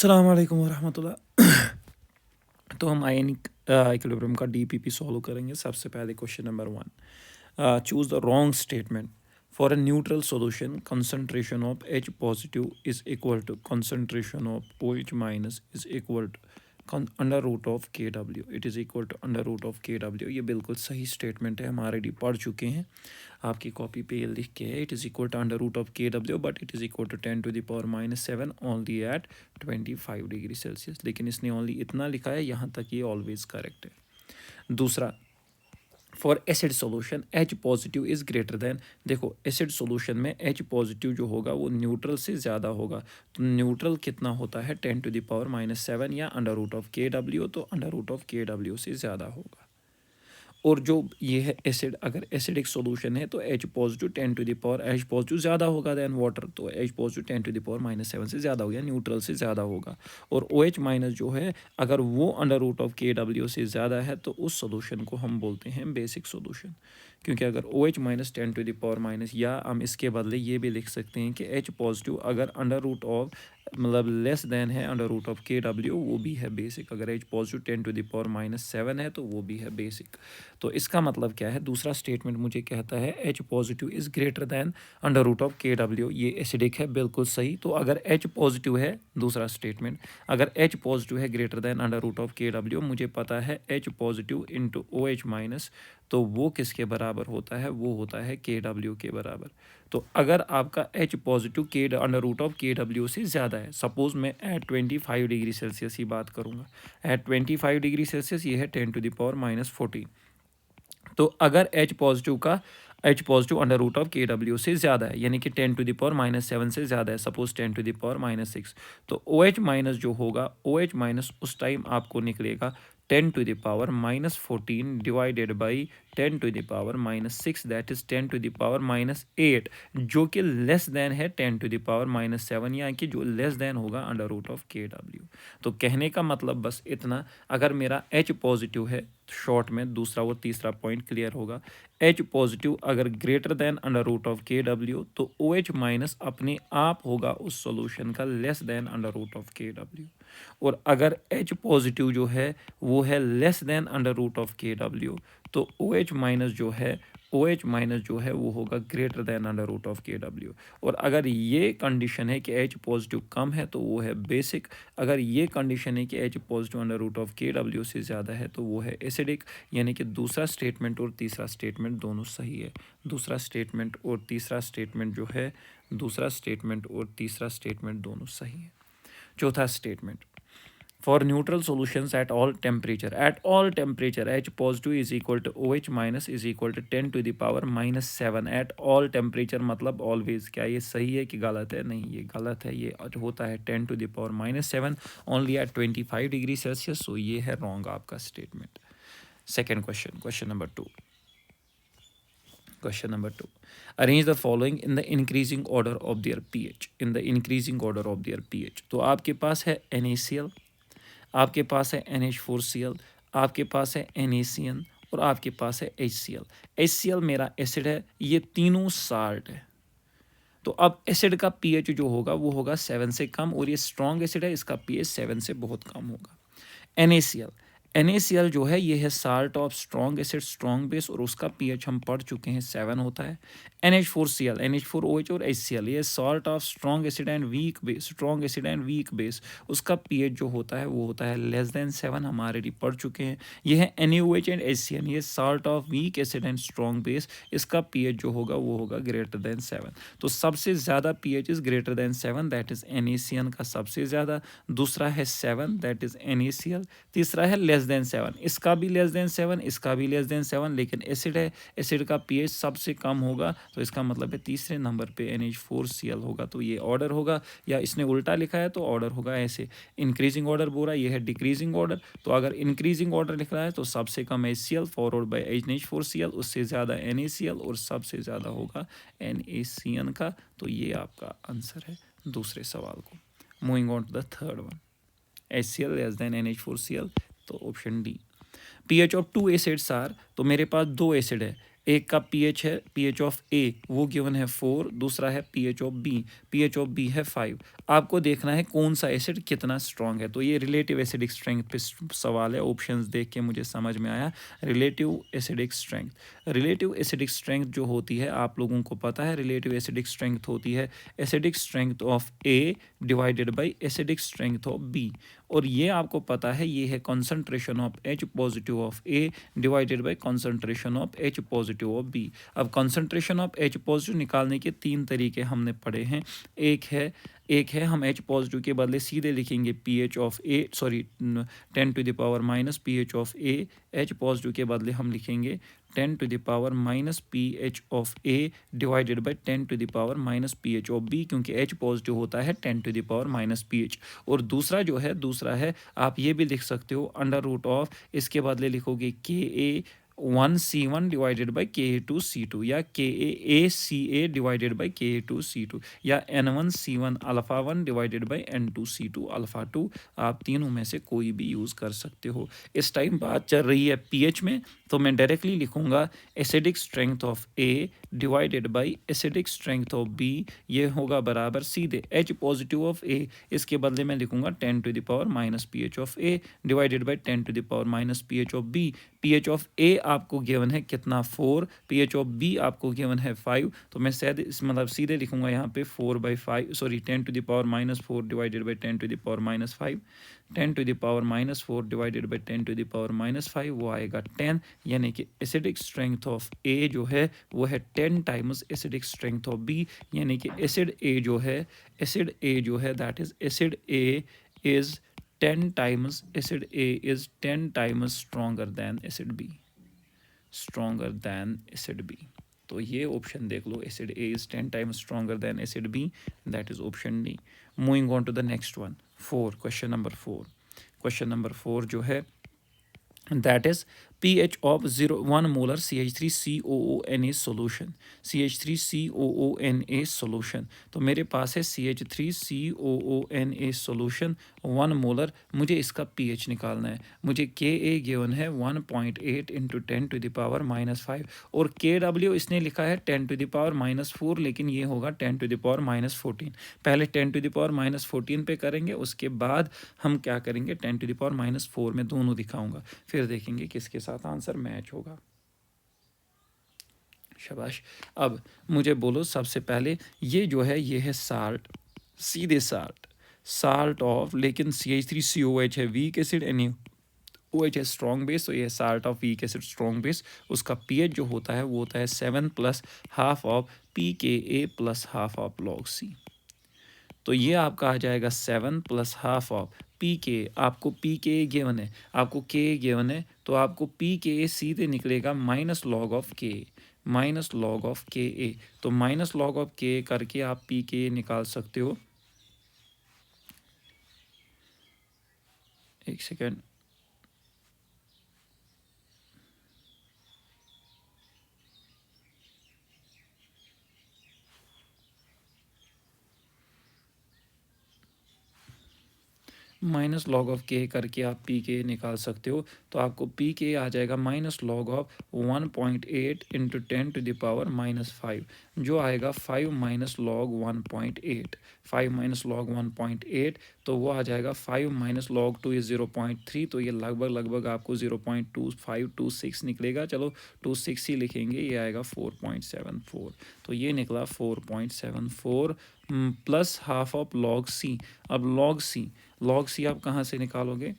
अस्सलाम वालेकुम वरहमतुल्लाह। तो हम आयन इक्विलिब्रियम का डीपीपी सॉल्व करेंगे। सबसे पहले question number 1, choose the wrong statement. For a neutral solution concentration of H positive is equal to concentration of OH minus is equal to under root of KW, it is equal to under root of KW। ये बिल्कुल सही statement है, हम already पढ़ चुके हैं। आपकी copy पे ये लिख के है, it is equal to under root of KW but it is equal to 10⁻⁷ only at 25 degree Celsius. लेकिन इसने ओनली इतना लिखा है, यहाँ तक ये ऑलवेज करेक्ट है। दूसरा, for acid solution H positive is greater than. देखो एसिड सॉल्यूशन में H पॉजिटिव जो होगा वो न्यूट्रल से ज़्यादा होगा। तो न्यूट्रल कितना होता है 10⁻⁷ या अंडर रूट ऑफ KW, तो अंडर रूट ऑफ KW से ज़्यादा होगा। और जो ये है एसिड, अगर एसिडिक सॉल्यूशन है तो H पॉजिटिव H पॉजिटिव ज़्यादा होगा देन वाटर, तो H पॉजिटिव 10⁻⁷ से ज़्यादा होगा, न्यूट्रल से ज़्यादा होगा। और OH माइनस जो है अगर वो अंडर रूट ऑफ KW से ज़्यादा है तो उस सॉल्यूशन को हम बोलते हैं बेसिक सॉल्यूशन। क्योंकि अगर OH माइनस 10⁻⁻, या हम इसके बदले ये भी लिख सकते हैं कि H पॉजिटिव अगर अंडर रूट ऑफ मतलब लेस देन है अंडर रूट ऑफ KW, वो भी है बेसिक। अगर H पॉजिटिव 10⁻⁷ है तो वो भी है बेसिक। तो इसका मतलब क्या है, दूसरा स्टेटमेंट मुझे कहता है H positive is greater than under root of KW, ये एसिडिक है, बिल्कुल सही। तो अगर H पॉजिटिव है, दूसरा स्टेटमेंट, अगर H पॉजिटिव है greater than under root of KW, मुझे पता है H positive into OH minus, तो वो किसके बराबर होता है, वो होता है KW के बराबर। तो अगर आपका H पॉजिटिव के अंडर रूट ऑफ KW से ज़्यादा है, सपोज़ मैं एट 25 डिग्री सेल्सियस की बात करूँगा, एट 25 डिग्री सेल्सियस ये है 10⁻⁻14। तो अगर H positive under root of KW से ज़्यादा है, यानी कि 10⁻⁷ से ज़्यादा है, सपोज 10⁻⁻6, तो OH माइनस जो होगा, OH माइनस उस टाइम आपको निकलेगा 10⁻⁻14 डिवाइडेड बाई 10⁻⁻6, दैट इज़ 10⁻⁸, जो कि लेस देन है 10⁻⁷, यानी कि जो लेस देन होगा अंडर रूट ऑफ KW। तो कहने का मतलब बस इतना, अगर मेरा H पॉजिटिव है, शॉर्ट में दूसरा और तीसरा पॉइंट क्लियर होगा, H पॉजिटिव अगर greater than under root of KW, तो OH माइनस अपने आप होगा उस सॉल्यूशन का less than under root of KW। और अगर H पॉजिटिव जो है वो है less than under root of KW, तो OH माइनस जो है वो होगा greater than under root of KW। और अगर ये कंडीशन है कि H पॉजिटिव कम है तो वो है बेसिक, अगर ये कंडीशन है कि H positive under root of KW से ज़्यादा है तो वो है एसिडिक। यानी कि दूसरा स्टेटमेंट और तीसरा स्टेटमेंट दोनों सही है। दूसरा स्टेटमेंट और तीसरा स्टेटमेंट दोनों सही है। चौथा statement, for neutral solutions at all temperature H positive is equal to OH minus is equal to 10⁻⁷ at all temperature, मतलब ऑलवेज। क्या ये सही है कि गलत है? नहीं, ये गलत है, ये होता है 10⁻⁷ ओनली एट 25 डिग्री सेल्सियस। सो ये है रॉन्ग आपका statement. Second question number 2, arrange the following in the increasing order of their pH। तो आपके पास है NaCl, आपके पास है NH4Cl, आपके पास है NaCN और आपके पास है HCl। HCl मेरा एसिड है, ये तीनों साल्ट है। तो अब एसिड का pH जो होगा वो होगा 7 से कम, और ये स्ट्रॉन्ग एसिड है, इसका pH 7 से बहुत कम होगा। NaCl जो है ये है salt of strong acid, strong base, और उसका pH हम पढ़ चुके हैं 7 होता है। NH4OH और HCl ये salt of strong acid and weak base, उसका pH जो होता है वो होता है लेस देन 7, हम ऑलरेडी पढ़ चुके हैं। ये है NaOH एंड HCl, ये salt of weak acid and strong base, इसका pH जो होगा वो होगा ग्रेटर देन 7। तो सबसे ज़्यादा pH is greater than 7, that is NaCN का सबसे ज़्यादा, दूसरा है 7 दैट इज़ NaCl, तीसरा है लेस देन 7, इसका भी लेस देन 7, इसका भी लेस देन 7, लेकिन एसिड है, एसिड का pH सबसे कम होगा, तो इसका मतलब है तीसरे नंबर पे NH4Cl होगा। तो ये ऑर्डर होगा, या इसने उल्टा लिखा है तो ऑर्डर होगा ऐसे, इंक्रीजिंग ऑर्डर बोल रहा है, ये है डिक्रीजिंग ऑर्डर। तो अगर इंक्रीजिंग ऑर्डर लिख रहा है तो सबसे कम HCl फॉरवर्ड बाय NH4Cl, उससे ज़्यादा NaCl और सबसे ज़्यादा होगा NaCN का। तो ये आपका आंसर है दूसरे सवाल को। Moving on to the third one, HCl less than NH4Cl, तो option D. pH of 2 acids are, तो मेरे पास 2 एसिड है, एक का पीएच है, पीएच ऑफ ए वो गिवन है 4, दूसरा है pH of B, pH of B है 5। आपको देखना है कौन सा एसिड कितना स्ट्रांग है। तो ये रिलेटिव एसिडिक स्ट्रेंथ पे सवाल है, ऑप्शंस देख के मुझे समझ में आया। Relative acidic strength, relative acidic strength जो होती है आप लोगों को पता है, रिलेटिव एसिडिक स्ट्रेंथ होती है acidic strength of A divided by acidic strength of B. और ये आपको पता है ये है concentration of H positive of A divided by concentration of H positive of B. अब कॉन्सेंट्रेशन ऑफ एच पॉजिटिव निकालने के 3 तरीके हमने पढ़े हैं। एक है हम एच पॉजिटिव के बदले सीधे लिखेंगे P H of A, sorry 10 to the power minus P H of A. H positive के बदले हम लिखेंगे 10 to the power minus P H of A divided by 10 to the power minus P H of B, क्योंकि H positive होता है 10 to the power minus P H. और दूसरा है आप ये भी लिख सकते हो अंडर रूट ऑफ, इसके बदले लिखोगे के ए 1C1 डिवाइडेड बाई Ka2C2, या KaACA डिवाइडेड बाई Ka2C2, या N1C1 alpha 1 divided by N2C2 alpha 2। आप तीनों में से कोई भी यूज़ कर सकते हो। इस टाइम बात चल रही है पीएच में, तो मैं डायरेक्टली लिखूंगा acidic strength of A divided by acidic strength of B. ये होगा बराबर सीधे एच पॉजिटिव ऑफ ए, इसके बदले मैं लिखूंगा 10 to the power minus P H of A divided by 10 to the power minus P H of B. PH of A आपको given है कितना 4, पीएच ऑफ बी आपको गिवन है 5। तो मैं मतलब सीधे लिखूंगा यहाँ पे 4/5, sorry 10 to the power minus 4 divided by 10 to the power minus 5। 10 to the power minus 4 divided by 10 to the power minus 5, वो आएगा 10। यानी कि एसिडिक स्ट्रेंथ ऑफ ए जो है वो है 10 times acidic strength of B. यानी कि एसिड ए जो है that is acid A is 10 times acid A is 10 times stronger than acid B, stronger than acid B। तो ये ऑप्शन देख लो, acid A is 10 times stronger than acid B, that is option D। Moving on to the next one, 4, question number 4। question number 4 जो है that is pH of 1 molar CH3COONA solution, CH3COONA solution। तो मेरे पास है CH3COONA solution 1 molar, मुझे इसका pH निकालना है। मुझे Ka गिवन है 1.8 into 10 to the power minus 5, और Kw इसने लिखा है 10 टू द पावर माइनस 4, लेकिन ये होगा 10 टू द पावर माइनस 14। पहले 10 टू द पावर माइनस 14 पे करेंगे, उसके बाद हम क्या करेंगे 10 टू द पावर माइनस 4 में दोनों दिखाऊंगा, फिर देखेंगे किसके साथ आंसर मैच होगा। शाबाश। अब मुझे बोलो सबसे पहले ये जो है ये है साल्ट, सीधे साल्ट ऑफ, लेकिन CH3COH है वीक एसिड, NaOH है स्ट्रॉन्ग बेस, तो ये salt of weak acid strong base. उसका पीएच जो होता है वो होता है 7 plus half of pKa plus half of log C। तो ये आपका आ जाएगा 7 प्लस हाफ ऑफ PK, आपको PK गिवन है, आपको K गिवन है, तो आपको PK सीधे निकलेगा minus log of K, minus log of Ka। तो माइनस लॉग ऑफ K करके आप PK निकाल सकते हो। एक सेकेंड, माइनस लॉग ऑफ के करके आप पी के निकाल सकते हो। तो आपको पी के आ जाएगा minus log of 1.8 into 10 to the power minus 5, जो आएगा 5 माइनस लॉग 1.8, 5 माइनस लॉग 1.8, तो वो आ जाएगा 5 माइनस लॉग 2 इज 0.3, तो ये लगभग आपको 0.2526 निकलेगा। चलो 26 ही लिखेंगे, ये आएगा 4.74। तो ये निकला 4.74 प्लस हाफ ऑफ लॉग सी। अब लॉग सी आप कहाँ से निकालोगे?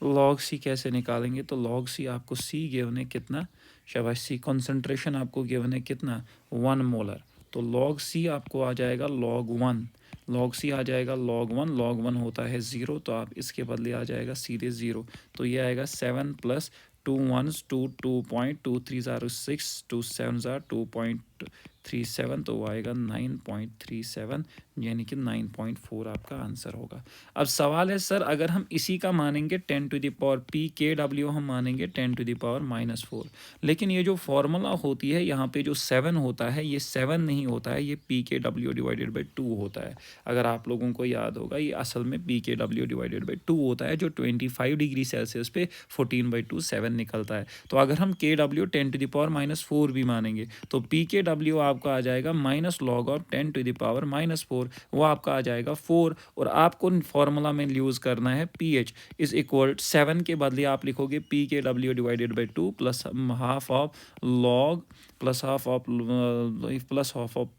लॉग सी कैसे निकालेंगे? तो लॉग सी आपको सी गिवन है कितना, शाबाश, सी कॉन्सेंट्रेशन आपको गिवन है कितना 1 मोलर, तो लॉग सी आपको आ जाएगा log 1, लॉग सी आ जाएगा log 1, log 1 होता है 0, तो आप इसके बदले आ जाएगा सीधे 0, तो ये आएगा 7 प्लस 2 1s 2 2.23 ज़ार 6 2 7 ज़ार 2.37 तो वो आएगा 9.37 यानी कि 9.4 आपका आंसर होगा। अब सवाल है सर अगर हम इसी का मानेंगे 10 to the power P K W हम मानेंगे 10 टू द पावर -4, लेकिन ये जो फॉर्मूला होती है यहाँ पे जो 7 होता है ये 7 नहीं होता है, ये P K W divided by 2 होता है। अगर आप लोगों को याद होगा ये असल में P K W divided by 2 होता है जो 25 डिग्री सेल्सियस पे 14/2 7 निकलता है। तो अगर हम के डब्ल्यू 10 टू द पावर -4 भी मानेंगे तो पी के डब्ल्यू आपका आ जाएगा minus log of 10 to the power -4, वो आपका आ जाएगा 4। और आपको फॉर्मूला में यूज़ करना है पी एच इज इक्वल 7 के बदले आप लिखोगे P K W divided by 2 plus half of log plus half of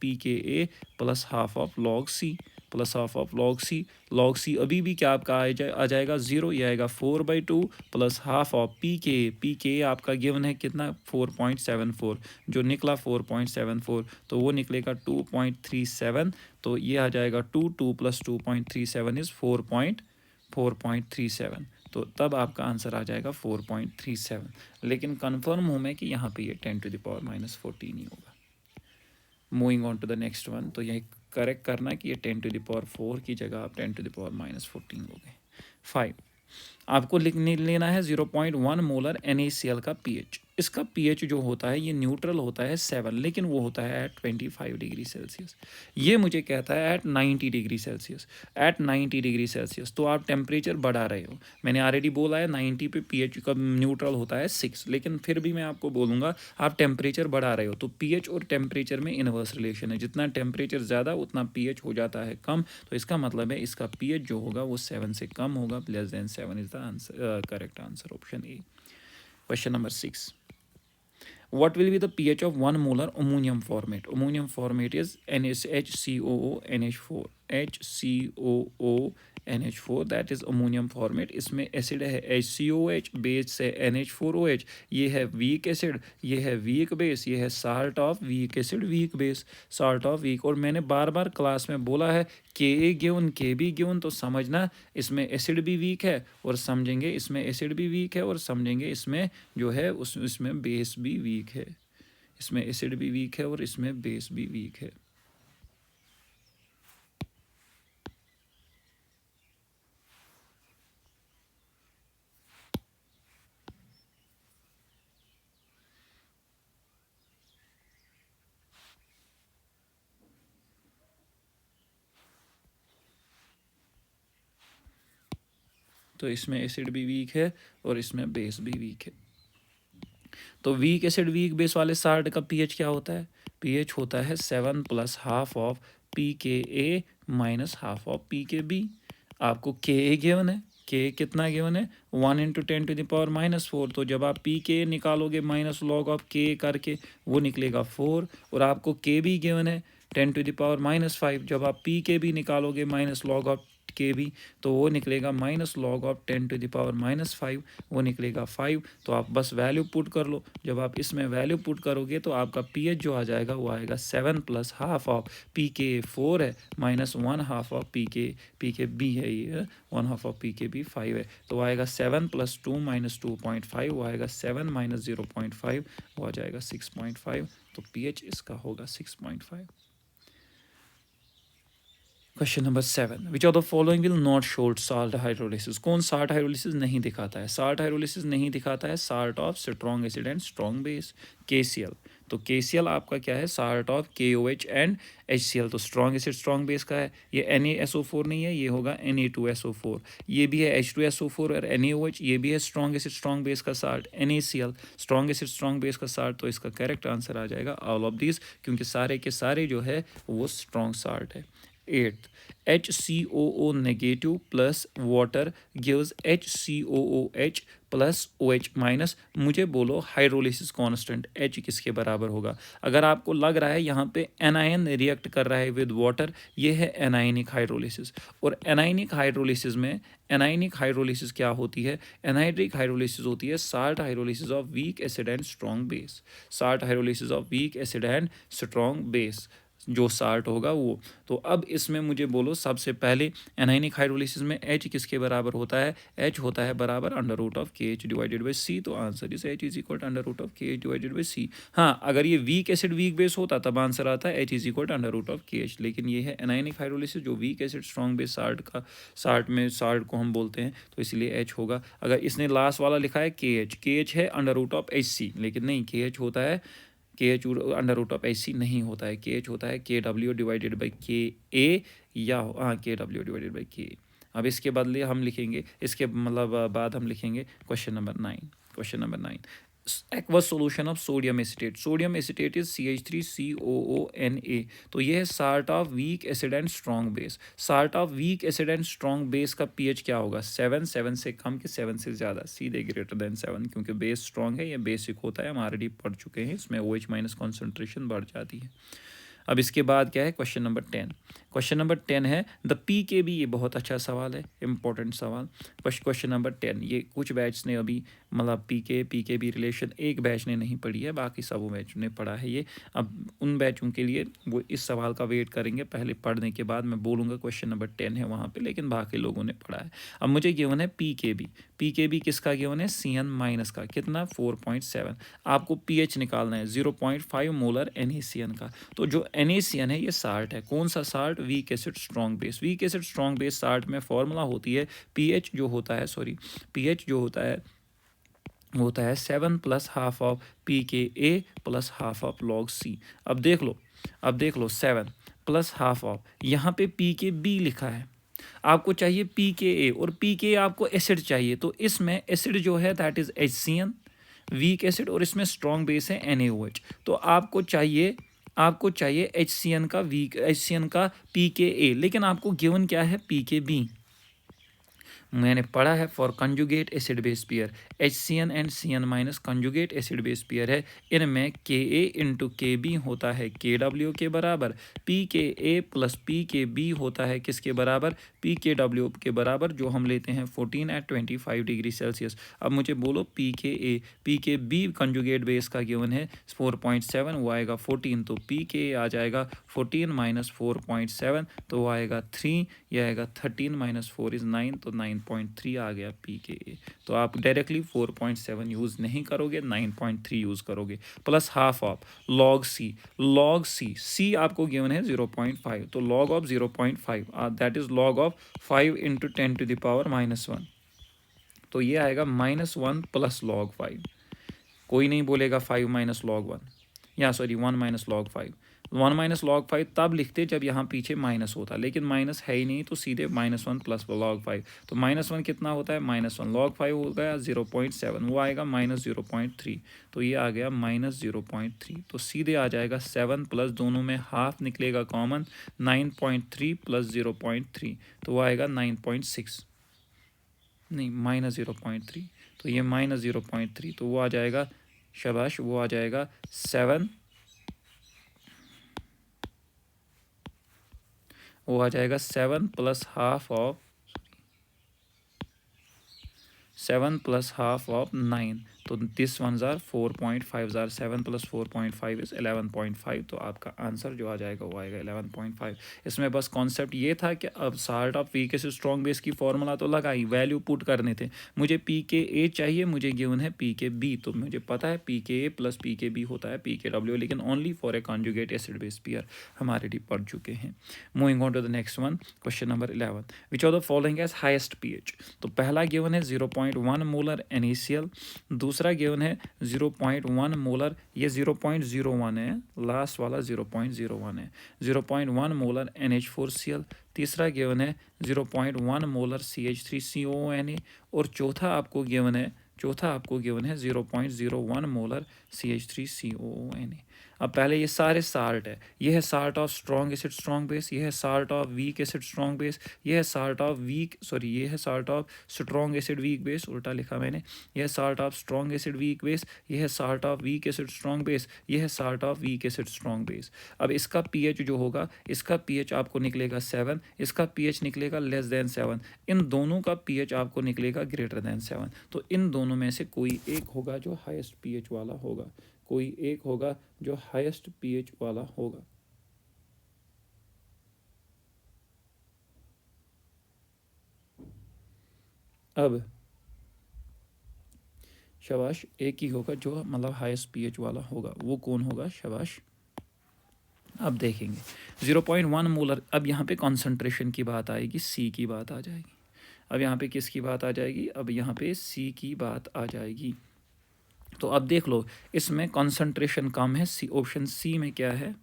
P K A plus half of log C plus half of log C अभी भी क्या आपका आ जाएगा 0, ये आएगा 4/2 प्लस हाफ ऑफ पी के आपका गिवन है कितना 4.74, जो निकला 4.74 तो वो निकलेगा 2.37, तो ये आ जाएगा 2 प्लस 2.37 इज़ 4.37, तो तब आपका आंसर आ जाएगा 4.37। लेकिन कन्फर्म हूँ मैं कि यहाँ पे ये 10 टू द पावर -14 ही होगा। Moving on to the next one, तो यही करेक्ट करना कि ये 10 टू द पावर 4 की जगह आप 10 टू द पावर -14 हो गए। 5 आपको लेना है 0.1 मोलर NaCl का pH। इसका pH जो होता है ये न्यूट्रल होता है 7, लेकिन वो होता है एट 25 डिग्री सेल्सियस। ये मुझे कहता है at 90 degree Celsius, at 90 degree Celsius तो आप टेम्परेचर बढ़ा रहे हो। मैंने ऑलरेडी बोला है 90 पे pH का न्यूट्रल होता है 6, लेकिन फिर भी मैं आपको बोलूँगा आप टेम्परेचर बढ़ा रहे हो। तो pH और टेम्परेचर में इन्वर्स रिलेशन है, जितना टेम्परेचर ज़्यादा उतना pH हो जाता है कम, तो इसका मतलब है इसका pH जो होगा वो 7 से कम होगा, less than 7 is the answer, correct answer option A. Question number 6, what will be the pH of 1 molar ammonium formate? Ammonium formate is NaHCOO NH4, HCOO NH4, that is ammonium formate। इसमें acid है HCOH, base है NH4OH, ये है weak acid, ये है week base, ये है salt of weak acid weak base, salt of weak. और मैंने बार बार क्लास में बोला है के गिवन के भी गिवन, तो समझना इसमें एसिड भी वीक है और समझेंगे इसमें एसिड भी वीक है और समझेंगे इसमें जो है इसमें बेस भी वीक है, इसमें एसिड भी वीक है और इसमें बेस भी वीक है। तो इसमें एसिड भी वीक है और इसमें बेस भी वीक है। तो वीक एसिड वीक बेस वाले साल्ट का पीएच क्या होता है? पीएच होता है 7 plus half of P K A minus half of P K B. आपको के ए गिवन है, के कितना गिवन है 1 इंटू 10 टू द पावर -4, तो जब आप पी के निकालोगे माइनस लॉग ऑफ के करके वो निकलेगा 4। और आपको के बी गिवन है 10 टू द पावर -5, जब आप पी के बी निकालोगे minus log of K B तो वो निकलेगा minus log of 10 to the power -5, वो निकलेगा 5। तो आप बस वैल्यू पुट कर लो, जब आप इसमें वैल्यू पुट करोगे तो आपका पीएच जो आ जाएगा वो आएगा 7 प्लस हाफ ऑफ पी के 4 है minus 1 half of P K B है, ये 1 half of P K B 5 है, तो आएगा 7 प्लस 2 माइनस 2.5, वो आएगा 7 माइनस 0.5, वो आ जाएगा 6.5। तो पीएच इसका होगा 6.5। Question number 7, which of the following will not show salt hydrolysis? कौन साल्ट हाइड्रोलिसिस नहीं दिखाता है? साल्ट हाइड्रोलिसिस नहीं दिखाता है salt of strong acid and strong base, KCl। तो KCl आपका क्या है? Salt of KOH and HCl। तो स्ट्रॉन्ग एसिड स्ट्रॉन्ग बेस का है, ये NaSO4 नहीं है, ये होगा Na2SO4। ये भी है H2SO4 और NaOH, ये भी है स्ट्रॉन्ग एसिड स्ट्रॉन्ग बेस का salt. NaCl strong acid strong base का साल्ट। तो इसका करेक्ट आंसर आ जाएगा ऑल ऑफ दिस, क्योंकि सारे के सारे जो है वो स्ट्रॉन्ग साल्ट है। 8, HCOO negative plus water gives HCOOH plus OH minus. मुझे बोलो हाइड्रोलिसिस कांस्टेंट H किसके बराबर होगा? अगर आपको लग रहा है यहाँ पे एनायन रिएक्ट कर रहा है विद वाटर, ये है एनाइनिक हाइड्रोलिसिस। और एनाइनिक हाइड्रोलिसिस में एनाइनिक हाइड्रोलिसिस क्या होती है? एनाइड्रिक हाइड्रोलिसिस होती है salt hydrolysis of weak acid and strong base, salt hydrolysis of weak acid and strong base. जो साल्ट होगा वो। तो अब इसमें मुझे बोलो सबसे पहले एनाइनिक हाइड्रोलिसिस में H किसके बराबर होता है, H होता है बराबर under root of KH divided by C। तो answer is H is equal to under root of KH divided by C। हाँ, अगर ये वीक एसिड वीक बेस होता तब आंसर आता है H is equal to under root of KH, लेकिन ये है एनाइनिक हाइड्रोलिसिस जो weak acid strong base salt में साल्ट को हम बोलते हैं, तो इसलिए H होगा। अगर इसने लास्ट वाला लिखा है KH है अंडर रूट ऑफ HC, लेकिन नहीं, KH होता है KH under root of HC नहीं होता है, KH होता है KW डिवाइडेड बाई KA या हाँ KW डिवाइडेड बाई KA। अब इसके बदले हम लिखेंगे, इसके मतलब बाद हम लिखेंगे question number 9। Question number 9, aqueous solution of sodium acetate. Sodium acetate is CH3COONA। तो ये है salt of weak acid and strong base. Salt of weak acid and strong base का pH क्या होगा, 7 से कम कि 7 से ज़्यादा, सीधे ग्रेटर देन 7, क्योंकि बेस स्ट्रॉन्ग है, ये बेसिक होता है, हम ऑलरेडी पढ़ चुके हैं, इसमें OH माइनस कॉन्सेंट्रेशन बढ़ जाती है। अब इसके बाद क्या है, क्वेश्चन नंबर 10। क्वेश्चन नंबर 10 है द PKB। ये बहुत अच्छा सवाल है, इंपॉर्टेंट सवाल। क्वेश्चन नंबर 10, ये कुछ बैच ने अभी मतलब PKB रिलेशन एक बैच ने नहीं पढ़ी है, बाकी सब बैच ने पढ़ा है ये। अब उन बैचों के लिए वो इस सवाल का वेट करेंगे, पहले पढ़ने के बाद मैं बोलूँगा क्वेश्चन नंबर 10 है वहाँ पे, लेकिन बाकी लोगों ने पढ़ा है। अब मुझे गिवन है PKB किसका गिवन है, CN माइनस का, कितना 4.7। आपको pH निकालना है 0.5 मोलर NaCN का। तो जो NaCN है ये साल्ट है, कौन सा salt, week acid strong base. Week acid strong base salt में फॉर्मूला होती है pH जो होता है 7 plus half of PKA plus half of log C। अब देख लो 7 प्लस हाफ ऑफ, यहाँ पे PKB लिखा है, आपको चाहिए PKA, और PKA आपको एसिड चाहिए, तो इसमें एसिड जो है that is HCN weak acid, और इसमें स्ट्रॉन्ग बेस है NaOH। तो आपको चाहिए HCN का PKA, लेकिन आपको गिवन क्या है, PKB। मैंने पढ़ा है for conjugate acid base pair, HCN and CN minus conjugate acid base pair है, इनमें KA इंटू KB होता है KW के बराबर, PKA प्लस PKB होता है किसके बराबर, PKW के बराबर, जो हम लेते हैं 14 एट 25 डिग्री सेल्सियस। अब मुझे बोलो PKB कंजुगेट बेस का गिवन है 4.7, वो आएगा 14, तो PKA आ जाएगा 14 माइनस 4.7, तो वो आएगा 3, यह आएगा 13 माइनस 4 इज़ 9, तो 9.3 आ गया PKA। तो आप डायरेक्टली 4.7 यूज़ नहीं करोगे, 9.3 यूज़ करोगे, plus half of log C आपको गिवन है 0.5, तो log of 0.5 that is log of 5 into 10 to the power -1, तो ये आएगा -1 प्लस लॉग 5। कोई नहीं बोलेगा 5 माइनस लॉग 1, या sorry 1 minus log 5। 1 minus log 5 तब लिखते जब यहाँ पीछे माइनस होता, लेकिन माइनस है ही नहीं, तो सीधे -1 प्लस लॉग 5। तो -1 कितना होता है, -1 लॉग 5 हो गया 0.7, वो आएगा -0.3, तो ये आ गया -0.3। तो सीधे आ जाएगा 7 प्लस, दोनों में हाफ निकलेगा कॉमन, 9.3 प्लस 0.3, तो वो आएगा 9.6, नहीं -0.3, तो ये -0.3, तो वो आ जाएगा, शाबाश, वो आ जाएगा 7, वो आ जाएगा 7 plus half of 7 plus half of 9, तो this one jar 4.5 jar 7 plus 4.5 is 11.5, तो आपका आंसर जो आ जाएगा वो आएगा 11.5। इसमें बस कॉन्सेप्ट ये था कि अब salt of weak acid strong base की फॉर्मूला तो लगाई, वैल्यू पुट करने थे, मुझे PKA चाहिए, मुझे गिवन है PKB, तो मुझे पता है PKA प्लस PKB होता है PKW, लेकिन only for a conjugate acid base pair हम ऑलरेडी पढ़ चुके हैं। Moving on to the next one, question number 11, which of the following has highest pH। तो पहला गिवन है 0.1 मोलर NaCl, दूसरा गिवन है 0.1 मोलर, ये 0.01 है, लास्ट वाला 0.01 है, 0.1 मोलर NH4Cl, तीसरा गिवन है 0.1 मोलर CH3COONA, और चौथा आपको गिवन है 0.01 मोलर CH3COONA। अब पहले ये सारे साल्ट है, ये है salt of strong acid strong base, ये है salt of weak acid strong base, ये है salt of strong acid weak base, उल्टा लिखा मैंने, यह है salt of strong acid weak base, यह है salt of weak acid strong base, यह है salt of weak acid strong base. अब इसका pH जो होगा, इसका pH आपको निकलेगा 7, इसका pH निकलेगा लेस देन 7, इन दोनों का pH आपको निकलेगा ग्रेटर देन 7, तो इन दोनों में से कोई एक होगा जो हाईएस्ट pH वाला होगा, कोई एक होगा जो हाईएस्ट pH वाला होगा। अब शाबाश, एक ही होगा जो मतलब हाईएस्ट पीएच वाला होगा, वो कौन होगा? शाबाश, अब देखेंगे 0.1 मोलर। अब यहाँ पे कॉन्सेंट्रेशन की बात आएगी, सी की बात आ जाएगी। अब यहाँ पे किसकी बात आ जाएगी? अब यहाँ पे सी की बात आ जाएगी। तो अब देख लो, इसमें कॉन्सेंट्रेशन कम है, सी ऑप्शन सी में क्या है?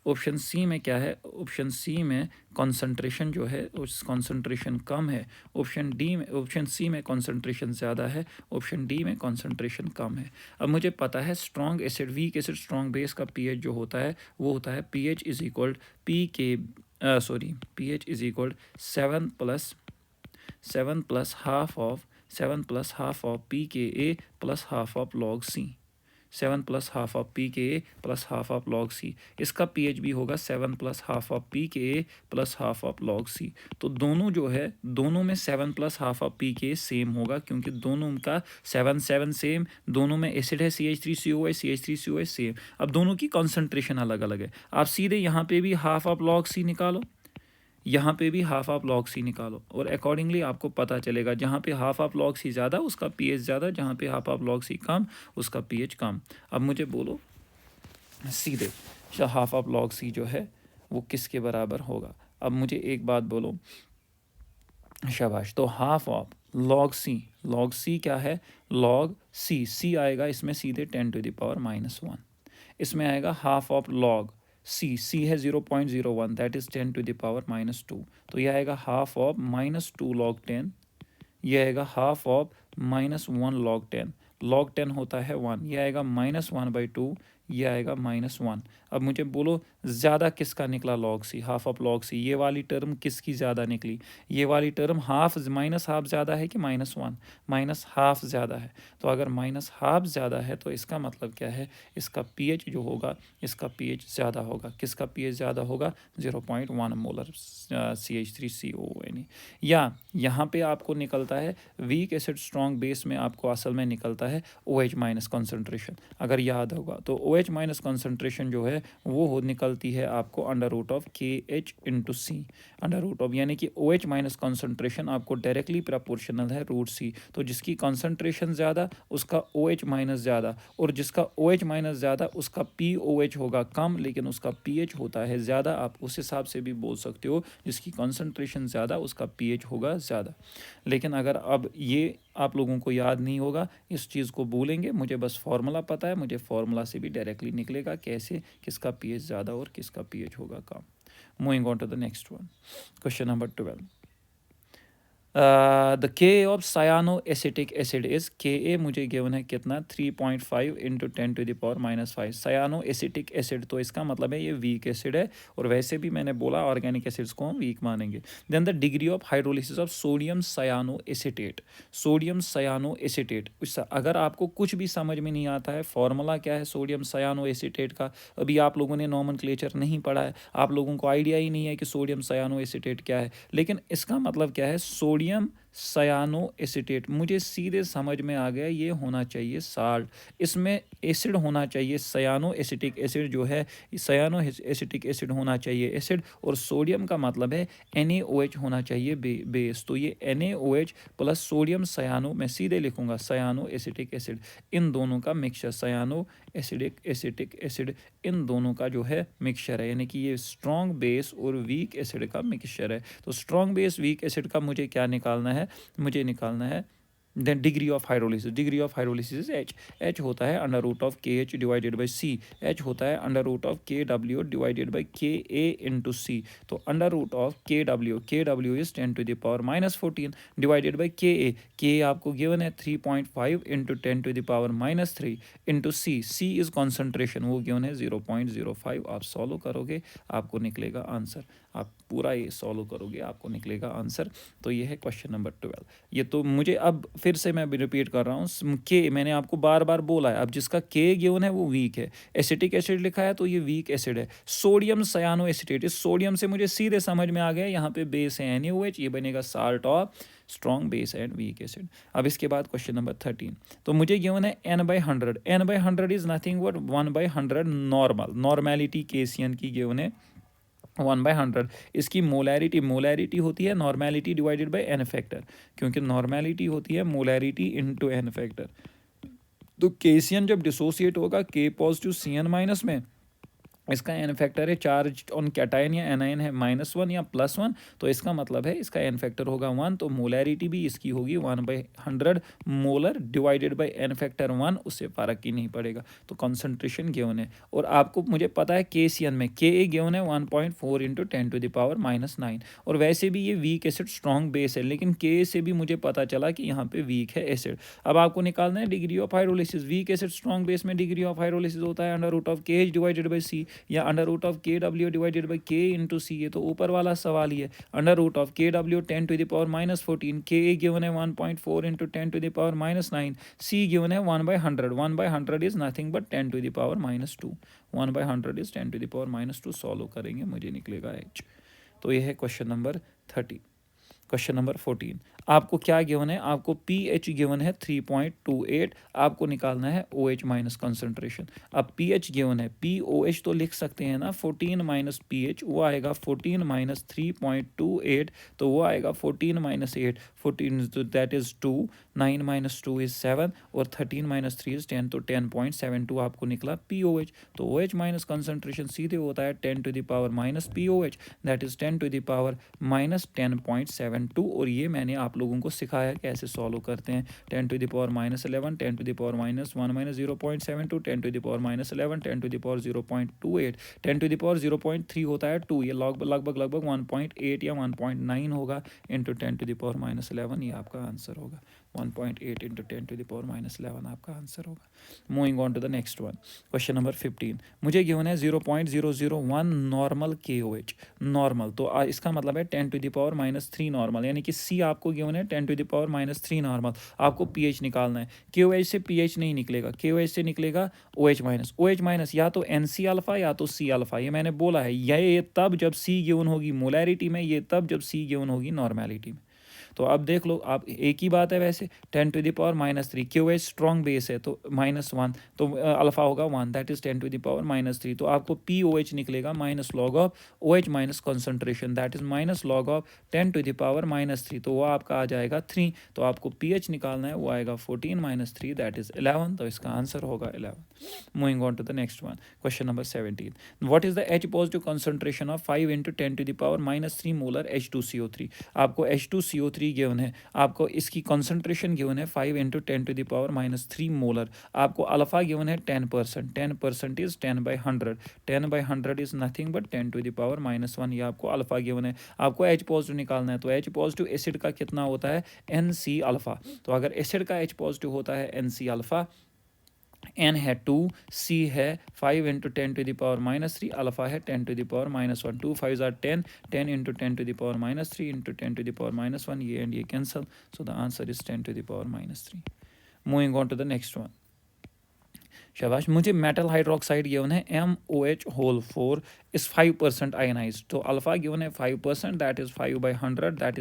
ऑप्शन सी में क्या है? ऑप्शन सी में कॉन्सेंट्रेशन जो है उस कॉन्सेंट्रेशन कम है। ऑप्शन डी में, ऑप्शन सी में कॉन्सेंट्रेशन ज़्यादा है। ऑप्शन डी में कॉन्सेंट्रेशन कम है। अब मुझे पता है strong acid, weak acid, strong base का पीएच जो होता है वो होता है pH is equal p K pH is equal 7 plus half of P K A plus half of log C. 7 plus half of P K A plus half of log C. इसका pH भी होगा 7 plus half of P K A plus half of log सी। तो दोनों जो है, दोनों में 7 plus half of P के सेम होगा, क्योंकि दोनों का 7 सेम, दोनों में एसिड है CH3COH सेम। अब दोनों की कॉन्सेंट्रेशन अलग अलग है। आप सीधे यहाँ पे भी हाफ ऑफ लॉग सी निकालो, यहाँ पे भी हाफ ऑफ लॉग सी निकालो, और अकॉर्डिंगली आपको पता चलेगा जहाँ पे हाफ ऑफ लॉग सी ज़्यादा उसका पीएच ज़्यादा, जहाँ पे हाफ ऑफ लॉग सी कम उसका पीएच कम। अब मुझे बोलो सीधे हाफ ऑफ लॉग सी जो है वो किसके बराबर होगा? अब मुझे एक बात बोलो, शाबाश। तो हाफ ऑफ लॉग सी क्या है? लॉग सी आएगा इसमें सीधे 10⁻⁻1। इसमें आएगा हाफ ऑफ लॉग सी है 0.01, दैट इज़ 10⁻⁻2। तो यह आएगा हाफ ऑफ -2 log 10, यह आएगा हाफ ऑफ -1 log 10। log 10 होता है 1, यह आएगा -1/2, यह आएगा -1। अब मुझे बोलो ज़्यादा किसका निकला? Log C, half of log C. ये वाली टर्म किसकी ज़्यादा निकली? ये वाली टर्म हाफ माइनस हाफ ज़्यादा है कि -1? माइनस हाफ ज़्यादा है। तो अगर माइनस हाफ ज़्यादा है तो इसका मतलब क्या है? इसका पीएच जो होगा, इसका पीएच ज़्यादा होगा। किसका पीएच ज़्यादा होगा? 0.1 मोलर CH3COONE। या यहाँ पे आपको निकलता है वीक एसिड स्ट्रॉन्ग बेस में, आपको असल में निकलता है OH माइनस कॉन्सेंट्रेशन। अगर याद होगा तो OH माइनस कॉन्सेंट्रेशन जो है वो निकलती है आपको √ KH × C। √ यानी कि OH माइनस कॉन्सेंट्रेशन आपको डायरेक्टली प्रोपोर्शनल है √C। तो जिसकी कॉन्सेंट्रेशन ज़्यादा उसका OH माइनस ज़्यादा, और जिसका OH माइनस ज़्यादा उसका POH होगा कम, लेकिन उसका pH होता है ज़्यादा। आप उस हिसाब से भी बोल सकते हो, जिसकी कॉन्सेंट्रेशन ज़्यादा उसका pH होगा ज़्यादा। लेकिन अगर अब ये आप लोगों को याद नहीं होगा, इस चीज़ को भूलेंगे, मुझे बस फार्मूला पता है, मुझे फार्मूला से भी डायरेक्टली निकलेगा कैसे, किसका पीएच ज़्यादा और किसका पीएच होगा कम। Moving on to the next one, question number 12। The K of cyano acetic acid is Ka मुझे गिवन है कितना? 3.5 × 10⁻⁻5। सायानो एसिटिक एसिड, तो इसका मतलब है ये वीक एसिड है, और वैसे भी मैंने बोला ऑर्गेनिक एसिड्स को हम वीक मानेंगे। Then the degree of hydrolysis of sodium cyano acetate. Sodium cyano acetate, अगर आपको कुछ भी समझ में नहीं आता है फॉर्मूला क्या है सोडियम सायानो एसिटेट का, अभी आप लोगों ने नॉमेनक्लेचर नहीं पढ़ा है, आप लोगों को आइडिया ही नहीं है कि सोडियम सायानो एसिटेट क्या है, लेकिन इसका मतलब क्या है? सोडियम सयानो एसिटेट, मुझे सीधे समझ में आ गया, ये होना चाहिए साल्ट, इसमें एसिड होना चाहिए। सयानो एसिटिक एसिड जो है, सयानो एसिटिक एसिड होना चाहिए एसिड, और सोडियम का मतलब है NaOH होना चाहिए बेस। तो ये NaOH प्लस सोडियम सयानो, मैं सीधे लिखूंगा सयानो एसिटिक एसिड, इन दोनों का मिक्सचर, सयानो एसिटिक एसिड, इन दोनों का जो है मिक्सचर है, यानी कि ये स्ट्रॉन्ग बेस और वीक एसिड का मिक्सचर है। तो स्ट्रॉन्ग बेस वीक एसिड का मुझे क्या निकालना है? मुझे निकालना है then degree of hydrolysis. Degree of hydrolysis H होता है √ KH / C। H होता है √ KW / Ka × C। तो √ KW is 10⁻⁻14 divided by Ka आपको गिवन है 3.5 × 10⁻³ × C इज कॉन्सेंट्रेशन, वो गिवन है 0.05। आप सॉल्व करोगे आपको निकलेगा आंसर, आप पूरा ये सॉल्व करोगे आपको निकलेगा आंसर। तो ये है क्वेश्चन नंबर 12। ये तो मुझे अब फिर से मैं रिपीट कर रहा हूँ, के मैंने आपको बार बार बोला है, अब जिसका के गिवन है वो वीक है, एसिटिक एसिड लिखा है तो ये वीक एसिड है। सोडियम सयानो एसिटेट, इस सोडियम से मुझे सीधे समझ में आ गया, यहाँ पे बेस है NaOH, ये बनेगा salt of strong base and weak acid. अब इसके बाद क्वेश्चन नंबर 13, तो मुझे गिवन है N/100। N/100 is nothing but 1/100 normal, normality K C N की गिवन है 1/100। इसकी मोलैरिटी होती है normality divided by N factor, क्योंकि नॉर्मेलिटी होती है मोलैरिटी इनटू एन फैक्टर। तो केसीएन जब डिसोसिएट होगा K positive C N minus में, इसका एन फैक्टर है चार्ज ऑन कैटायन या एनायन है -1 या +1, तो इसका मतलब है इसका एन फैक्टर होगा 1, तो मोलैरिटी भी इसकी होगी 1/100 molar divided by N factor 1, उससे फ़र्क ही नहीं पड़ेगा। तो कॉन्सेंट्रेशन गिवन है, और आपको मुझे पता है के सी एन में के ए गिवन है 1.4 × 10⁻⁹, और वैसे भी ये वीक एसिड स्ट्रॉन्ग बेस है, लेकिन के से भी मुझे पता चला कि यहाँ पे वीक है एसिड। अब आपको निकालना है degree of hydrolysis. Weak acid strong base में डिग्री ऑफ हाइड्रोलिसिस होता है √KH डिवाइडेड बाई सी, या √KW divided by K into C. ये तो ऊपर वाला सवाल ही है। √KW 10⁻14, Ka गिवन है 1.4 × 10⁻⁹, C गिवन है 1/100। 1/100 is nothing but 10⁻²। 1/100 is 10⁻²। Solve करेंगे, मुझे निकलेगा H। तो ये है क्वेश्चन नंबर 30। क्वेश्चन नंबर 14, आपको क्या गिवन है? आपको पीएच गिवन है 3.28, आपको निकालना है OH माइनस कंसनट्रेशन। अब पीएच गिवन है, POH तो लिख सकते हैं ना, 14 माइनस पीएच, वो आएगा 14 माइनस 3.28, तो वो आएगा 14 माइनस 8, 14 तो दैट इज़ 2, 9 माइनस 2 इज़ 7, और 13 माइनस 3 इज़ 10, तो 10.72 आपको निकला POH। तो OH माइनस कंसनट्रेशन सीधे होता है 10⁻⁻ POH, दैट इज़ 10⁻⁻10.72, और ये मैंने आप लोगों को सिखाया कैसे सॉल्व करते हैं। 10⁻11, 10⁻1 -0.72, 10⁻11, 10⁻0.28, 10⁻0.3 होता है 2, ये लगभग 1.8 या 1.9 होगा, इंटू 10⁻11, ये आपका आंसर होगा। 1.8 × 10⁻11 आपका आंसर होगा। Moving on to the next one, question number 15, मुझे गिवन है 0.001 नॉर्मल KOH। नॉर्मल तो इसका मतलब है 10⁻³ नॉर्मल, यानी कि C आपको गिवन है 10⁻³ नॉर्मल। आपको pH निकालना है। KOH से pH नहीं निकलेगा, KOH से निकलेगा OH माइनस। OH माइनस या तो NC अल्फा या तो C अल्फा, ये मैंने बोला है। ये तब जब C गिवन होगी मोलैरिटी में, ये तब जब C गिवन होगी नॉर्मेलिटी में। तो अब देख लो, आप एक ही बात है वैसे, 10⁻³ KOH स्ट्रॉन्ग बेस है तो -1, तो अल्फा होगा 1, दैट इज 10⁻³ तो आपको POH निकलेगा minus log of OH minus concentration, that is minus log of 10⁻³ तो वो आपका आ जाएगा 3। तो आपको pH निकालना है, वो आएगा 14 - 3, दैट इज 11, तो इसका आंसर होगा 11। Moving on to the next one, question number 17, what is the H positive concentration of 5 × 10⁻³ molar H2CO3। आपको H2CO3 गिवन है, आपको इसकी कॉन्सेंट्रेशन गिवन है 5 × 10⁻³ मोलर। आपको अल्फा गिवन है 10%, 10% इज 10/100, 10/100 इज नथिंग बट 10⁻⁻1, ये आपको अल्फा गिवन है। आपको H पॉजिटिव निकालना है, तो H पॉजिटिव एसिड का कितना होता है NC अल्फा। तो अगर एसिड का H पॉजिटिव होता है NC अल्फा, N है 2, C है 5 × 10⁻³ अल्फा है 10⁻⁻1, 2 5 are 10, 10 × 10⁻³ × 10⁻⁻1, ये एंड ये cancel, so the answer is 10⁻3। Moving on to the next one, शाबाश। मुझे मेटल हाइड्रोक्साइड गिवन है MOH4 इज 5% आयनाइज। तो अल्फा गिवन है 5%, दैट इज 5/100, दैट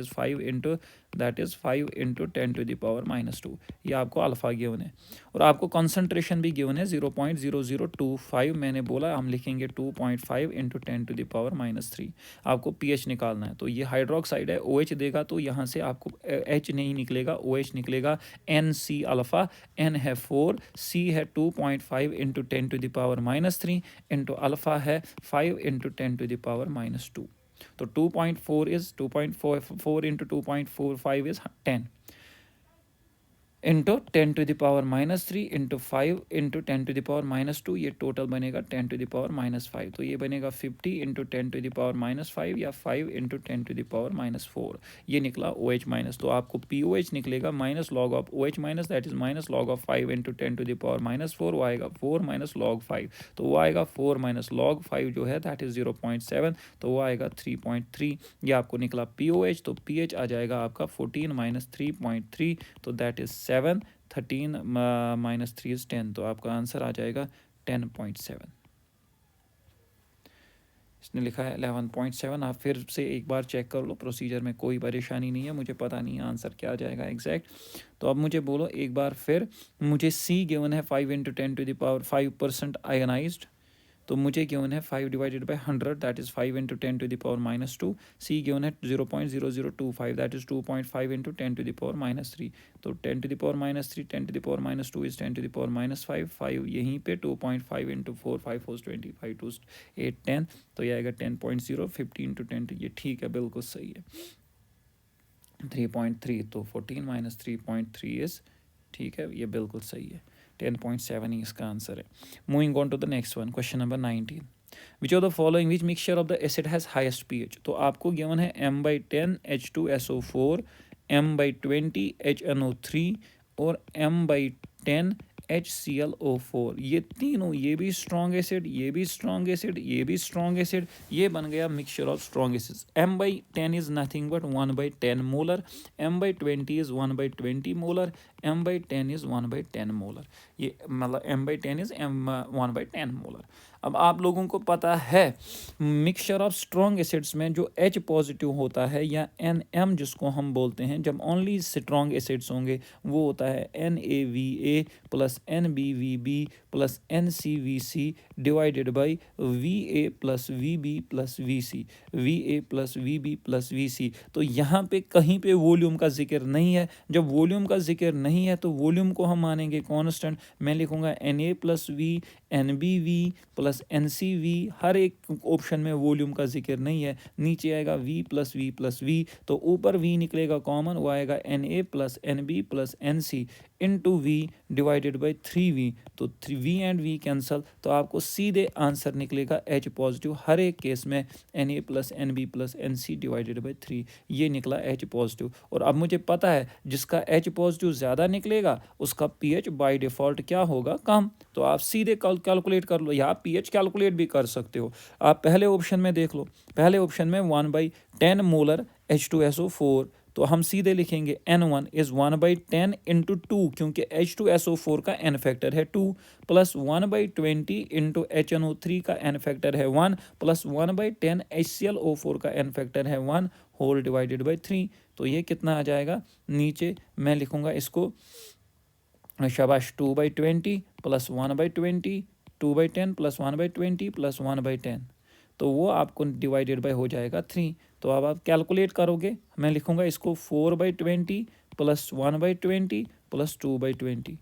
इज 5 × 10⁻², ये आपको अल्फा गिवन है। और आपको कॉन्सेंट्रेशन भी गिवन है 0.0025, मैंने बोला हम लिखेंगे 2.5 × 10⁻³ आपको pH निकालना है। तो ये हाइड्रोक्साइड है, OH देगा तो यहाँ से आपको H नहीं निकलेगा, OH निकलेगा NC अल्फा। N है 4, C है 2.5 × 10⁻³ इंटू अल्फा है 5 × 10⁻²। तो 2.4 इज 2.4 × 2.45 इज 10 इंटू 10⁻³ इंटू 5 × 10⁻², ये टोटल बनेगा 10⁻⁻5। तो ये बनेगा 50 × 10⁻⁻5 या 5 × 10⁻⁻4, ये निकला OH माइनस। तो आपको POH निकलेगा minus log of OH minus, that is minus log of 5 × 10⁻⁻4, वो आएगा 4 माइनस लॉग 5, तो वो आएगा 4 माइनस लॉग 5 जो है दैट इज 0.7, तो वो आएगा 3.3, ये आपको निकला POH। तो pH आ जाएगा आपका 14 - 3.3, तो दैट इज 7, 13 - 3 is 10, तो आपका आंसर आ जाएगा 10.7। इसने लिखा है 11.7, आप फिर से एक बार चेक कर लो, प्रोसीजर में कोई परेशानी नहीं है, मुझे पता नहीं है आंसर क्या आ जाएगा एग्जैक्ट। तो अब मुझे बोलो एक बार फिर, मुझे C गिवन है 5 × 10⁵% आयनाइज्ड, तो मुझे गिवन है 5 divided by 100 that is 5 into 10 to the power -2. C given है 0.0025 that is 2.5 into 10 to the power -3. तो 10 to the power -3 10 to the power -2 is 10 to the power -5. 5 यहीं पे 2.5 इंटू 4 5 4 25 2 8 10. तो ये आएगा 10.0 15 इंटू 10. ये ठीक है, बिल्कुल सही है. 3.3 तो 14 - 3.3 इज़ ठीक है, ये बिल्कुल सही है. 10.7 ही इसका आंसर है. Moving on to the next one, question number 19. Which of the following which mixture of the acid has highest pH. तो आपको गिवन है m/10 H2SO4, m/20 HNO3 और m/10 HClO4. ये तीनों, ये भी स्ट्रॉन्ग एसिड, ये भी स्ट्रॉन्ग एसिड, ये भी स्ट्रॉन्ग एसिड, ये बन गया mixture of strong acids. m/10 is nothing but 1/10 molar, m/20 is 1/20 molar, m/10 is 1/10 molar. ये मतलब m/10 इज़ 1/10 मोलर. अब आप लोगों को पता है मिक्सचर ऑफ स्ट्रॉन्ग एसिड्स में जो H पॉजिटिव होता है या NM जिसको हम बोलते हैं, जब ओनली स्ट्रॉन्ग एसिड्स होंगे वो होता है NaVa plus NbVb plus NcVc divided by Va plus Vb plus Vc, Va plus Vb plus Vc. तो यहाँ पे कहीं पे वॉल्यूम का जिक्र नहीं है. जब वॉल्यूम का जिक्र नहीं है तो वॉल्यूम को हम मानेंगे कांस्टेंट. मैं लिखूँगा Na plus V NbV plus NcV. हर एक ऑप्शन में वॉल्यूम का जिक्र नहीं है. नीचे आएगा V plus V plus V, तो ऊपर V निकलेगा कॉमन, वो आएगा Na plus NB plus NC into V divided by 3V. तो V एंड V कैंसल, तो आपको सीधे आंसर निकलेगा H पॉजिटिव हर एक केस में Na plus NB plus NC divided by 3. ये निकला H पॉजिटिव. और अब मुझे पता है जिसका H पॉजिटिव ज़्यादा निकलेगा उसका pH बाय डिफ़ॉल्ट क्या होगा, कम. तो आप सीधे कैलकुलेट कर लो, या pH कैलकुलेट भी कर सकते हो. आप पहले ऑप्शन में देख लो, पहले ऑप्शन में 1/10 मोलर H2SO4, तो हम सीधे लिखेंगे N1 इज़ 1/10 इंटू 2, क्योंकि H2SO4 का N फैक्टर है 2, प्लस 1/20 इंटू HNO3 का N फैक्टर है 1, प्लस 1/10 HClO4 का N फैक्टर है 1 होल डिवाइडेड बाई 3. तो ये कितना आ जाएगा, नीचे मैं लिखूँगा इसको शाबाश 2/20 प्लस 1/20 2/10 प्लस 1/20 प्लस 1/10, तो वो आपको डिवाइडेड बाय हो जाएगा 3. तो अब आप कैलकुलेट करोगे, मैं लिखूँगा इसको 4/20 plus 1/20 plus 2/20.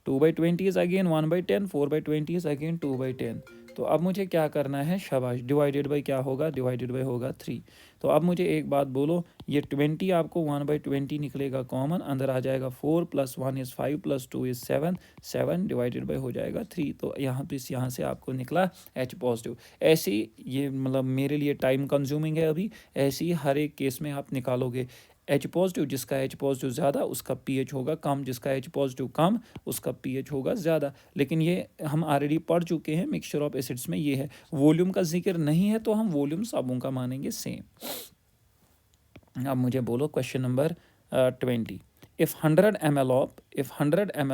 2/20 is again 1/10, 4/20 is again 2/10. तो अब मुझे क्या करना है, शाबाश, डिवाइडेड बाय क्या होगा, डिवाइडेड बाय होगा 3. तो अब मुझे एक बात बोलो, ये 20 आपको 1/20 निकलेगा कॉमन, अंदर आ जाएगा 4 plus 1 is 5 plus 2 is 7, 7 divided by हो जाएगा 3. तो यहाँ से आपको निकला H पॉजिटिव. ऐसे ही ये मतलब मेरे लिए टाइम कंज्यूमिंग है अभी, ऐसे ही हर एक केस में आप निकालोगे. H पॉजिटिव, जिसका H पॉजिटिव ज़्यादा उसका pH होगा कम, जिसका H पॉजिटिव कम उसका pH होगा ज़्यादा. लेकिन ये हम ऑलरेडी पढ़ चुके हैं मिक्सचर ऑफ एसिड्स में ये है. वॉल्यूम का जिक्र नहीं है तो हम वॉल्यूम सबों का मानेंगे सेम. अब मुझे बोलो question number 20. If 100 ml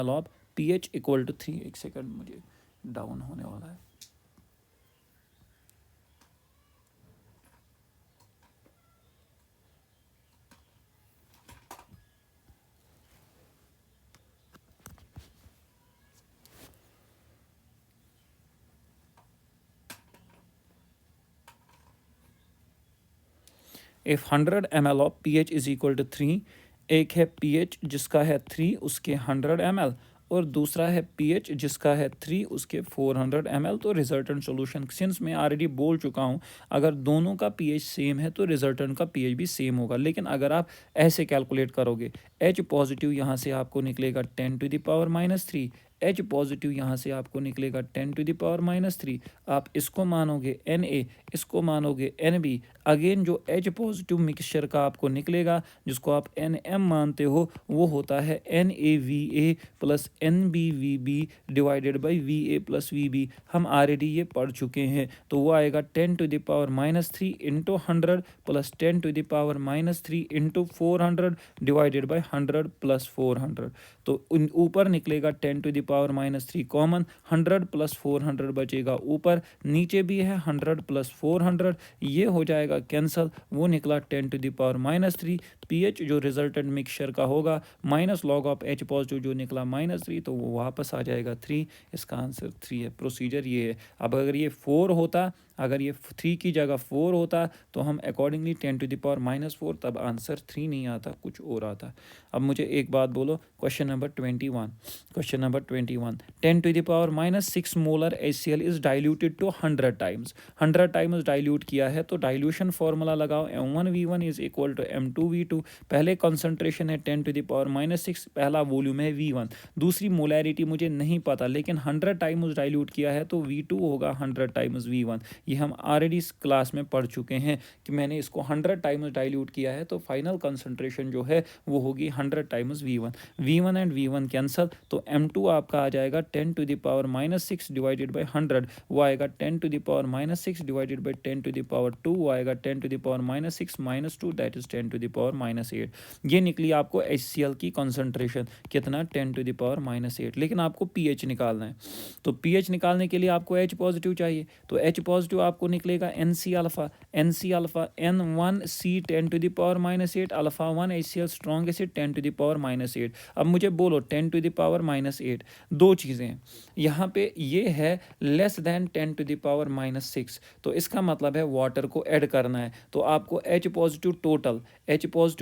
of pH equal to 3. एक सेकंड, मुझे डाउन होने वाला है. If 100 ml of pH is equal to 3, एक है pH जिसका है 3 उसके 100 ml, और दूसरा है pH जिसका है 3 उसके 400 ml. तो रिजल्टेंट सॉल्यूशन, सिंस मैं ऑलरेडी बोल चुका हूँ अगर दोनों का pH सेम है तो रिजल्टेंट का pH भी सेम होगा. लेकिन अगर आप ऐसे कैलकुलेट करोगे, H पॉजिटिव यहाँ से आपको निकलेगा 10 to the power -3, H positive यहाँ से आपको निकलेगा 10 टू द पावर -3. आप इसको मानोगे Na, इसको मानोगे Nb. अगेन जो H पॉजिटिव मिक्सचर का आपको निकलेगा जिसको आप Nm मानते हो वो होता है NaVa plus NbVb divided by Va plus Vb. हम ऑलरेडी ये पढ़ चुके हैं. तो वो आएगा 10 to the power -3 into 100 plus 10 to the power -3 into 400 divided by 100 plus 400. तो ऊपर निकलेगा 10 टू द -3 कॉमन, 100 + 400 बचेगा ऊपर, नीचे भी है 100 + 400, ये हो जाएगा कैंसिल, वो निकला 10⁻³ pH जो रिजल्टेंट मिक्सचर का होगा minus log of H positive जो निकला -3, तो वो वापस आ जाएगा 3। इसका आंसर 3 है। प्रोसीजर ये है। अब अगर ये 4 होता, अगर ये 3 की जगह 4 होता तो हम अकॉर्डिंगली 10⁻⁻4, तब आंसर 3 नहीं आता, कुछ और आता। अब मुझे एक बात बोलो, question number 21, 10⁻6 molar HCl is diluted to 100 times, 100 times dilute किया है, तो डाइल्यूशन फार्मूला लगाओ, M1V1 is equal to M2V2। पहले कंसंट्रेशन है 10⁻6, पहला वॉल्यूम है V1, दूसरी मोलैरिटी मुझे नहीं पता, लेकिन 100 टाइम्स डाइल्यूट किया है तो V2 होगा 100 टाइम्स V1। ये हम ऑलरेडी इस क्लास में पढ़ चुके हैं कि मैंने इसको 100 टाइम्स डाइल्यूट किया है, तो फाइनल कंसंट्रेशन जो है वो होगी 100 times V1। V1 and V1 cancel, तो M2 आपका आ जाएगा 10⁻6 डिवाइडेड बाई 100, वो आएगा 10⁻6 डिवाइडेड बाई 10⁻2, वो आएगा 10⁻6 - 2, दैट इज 10⁻8। ये निकली आपको HCl की कंसंट्रेशन, कितना 10⁻8, लेकिन आपको pH निकालना है, तो pH निकालने के लिए आपको H पॉजिटिव चाहिए, तो H पॉजिटिव आपको निकलेगा NC alpha, NC alpha N1C 10⁻8, alpha 1 HCl strong acid 10⁻8। अब मुझे बोलो 10⁻8, दो चीज़ें हैं यहाँ पे, ये है लेस देन 10⁻6, तो इसका मतलब है वाटर को ऐड करना है, तो आपको H पॉजिटिव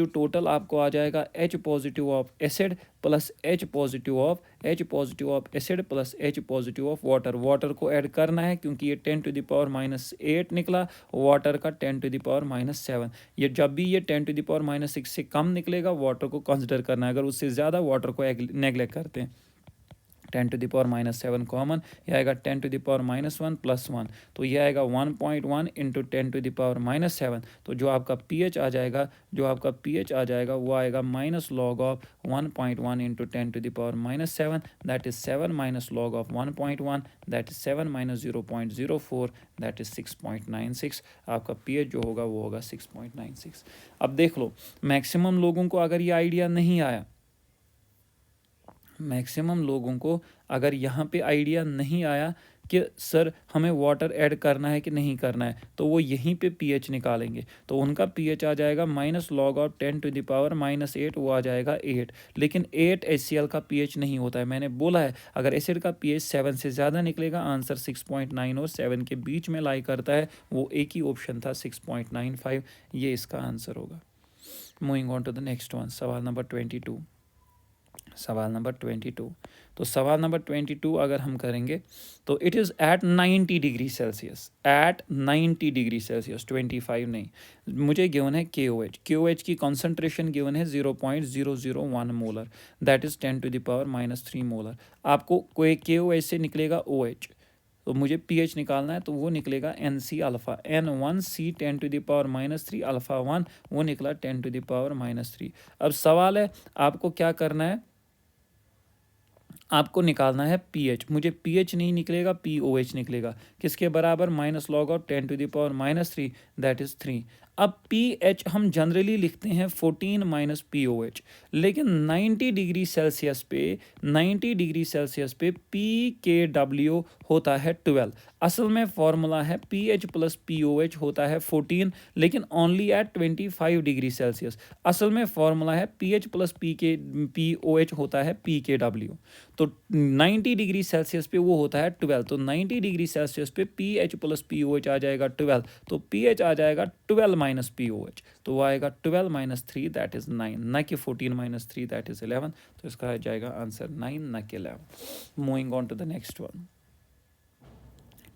टोटल आपको आ जाएगा H positive of acid plus H positive of acid plus H positive of water को ऐड करना है, क्योंकि ये 10⁻8 निकला, वाटर का 10⁻7। ये जब भी ये 10⁻6 से कम निकलेगा वाटर को कंसिडर करना है, अगर उससे ज़्यादा वाटर को नेगलेक्ट करते हैं। 10⁻7 कॉमन, यह आएगा 10⁻1 + 1, तो यह आएगा 1.1 इंटू 10⁻7, तो जो आपका pH आ जाएगा वो आएगा minus log of 1.1 into 10⁻7, that is 7 minus log of 1.1, that is 7 - 0.04, that is 6.96। आपका pH जो होगा वो होगा 6.96। अब देख लो, मैक्सिमम लोगों को अगर ये आइडिया नहीं आया, मैक्सिमम लोगों को अगर यहाँ पे आइडिया नहीं आया कि सर हमें वाटर ऐड करना है कि नहीं करना है, तो वो यहीं पे pH निकालेंगे, तो उनका pH आ जाएगा माइनस लॉग ऑफ 10⁻8, वो आ जाएगा 8, लेकिन 8 HCl का pH नहीं होता है। मैंने बोला है अगर एसिड का pH 7 से ज़्यादा निकलेगा, आंसर 6.9 और 7 के बीच में लाई करता है, वो एक ही ऑप्शन था 6.95, ये इसका आंसर होगा। Moving on to the next one, सवाल नंबर 22। तो सवाल नंबर 22 अगर हम करेंगे तो it is at 90 degree Celsius, 25 नहीं, मुझे गिवन है KOH की कॉन्सेंट्रेशन गिवन है 0.001 मोलर, दैट इज़ 10⁻3 मोलर। आपको कोई KOH से निकलेगा OH, तो मुझे pH निकालना है, तो वो निकलेगा NC अल्फ़ा, N1C 10⁻3 अल्फ़ा 1, वो निकला 10⁻3। अब सवाल है आपको क्या करना है, आपको निकालना है pH। मुझे pH नहीं निकलेगा, POH निकलेगा, किसके बराबर, minus log of 10⁻3, that is 3। अब pH हम जनरली लिखते हैं 14 - POH, लेकिन 90 डिग्री सेल्सियस पे pKW होता है 12। असल में फॉर्मूला है pH + POH होता है 14, लेकिन ओनली एट 25 डिग्री सेल्सियस। असल में फॉर्मूला है pH + POH होता है pKW, तो 90 डिग्री सेल्सियस पे वो होता है 12, तो 90 डिग्री सेल्सियस पे pH + POH आ जाएगा 12, तो pH आ जाएगा 12 - POH, तो वो आएगा 12 - 3, दैट इज़ 9, ना कि 14 - 3 दैट इज़ 11, तो इसका आ जाएगा आंसर 9 ना कि 11। Moving on to the next one,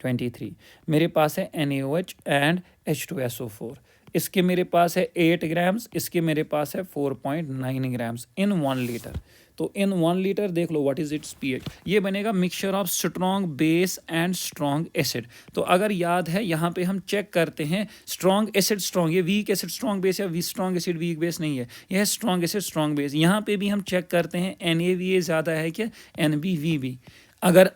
23। मेरे पास है NaOH एंड H2SO4, इसके मेरे पास है 8 ग्राम्स, इसके मेरे पास है 4.9 ग्राम्स इन 1 लीटर। तो इन 1 लीटर देख लो व्हाट इज इट्स pH, ये बनेगा mixture of strong base and strong acid. तो अगर याद है यहाँ पे हम चेक करते हैं स्ट्रॉन्ग एसिड स्ट्रॉन्ग, ये वीक एसिड स्ट्रॉन्ग बेस या स्ट्रॉन्ग एसिड वीक बेस नहीं है, यह है स्ट्रॉन्ग एसिड स्ट्रॉन्ग बेस। यहाँ पे भी हम चेक करते हैं NaVa ज़्यादा है क्या NbVb। अगर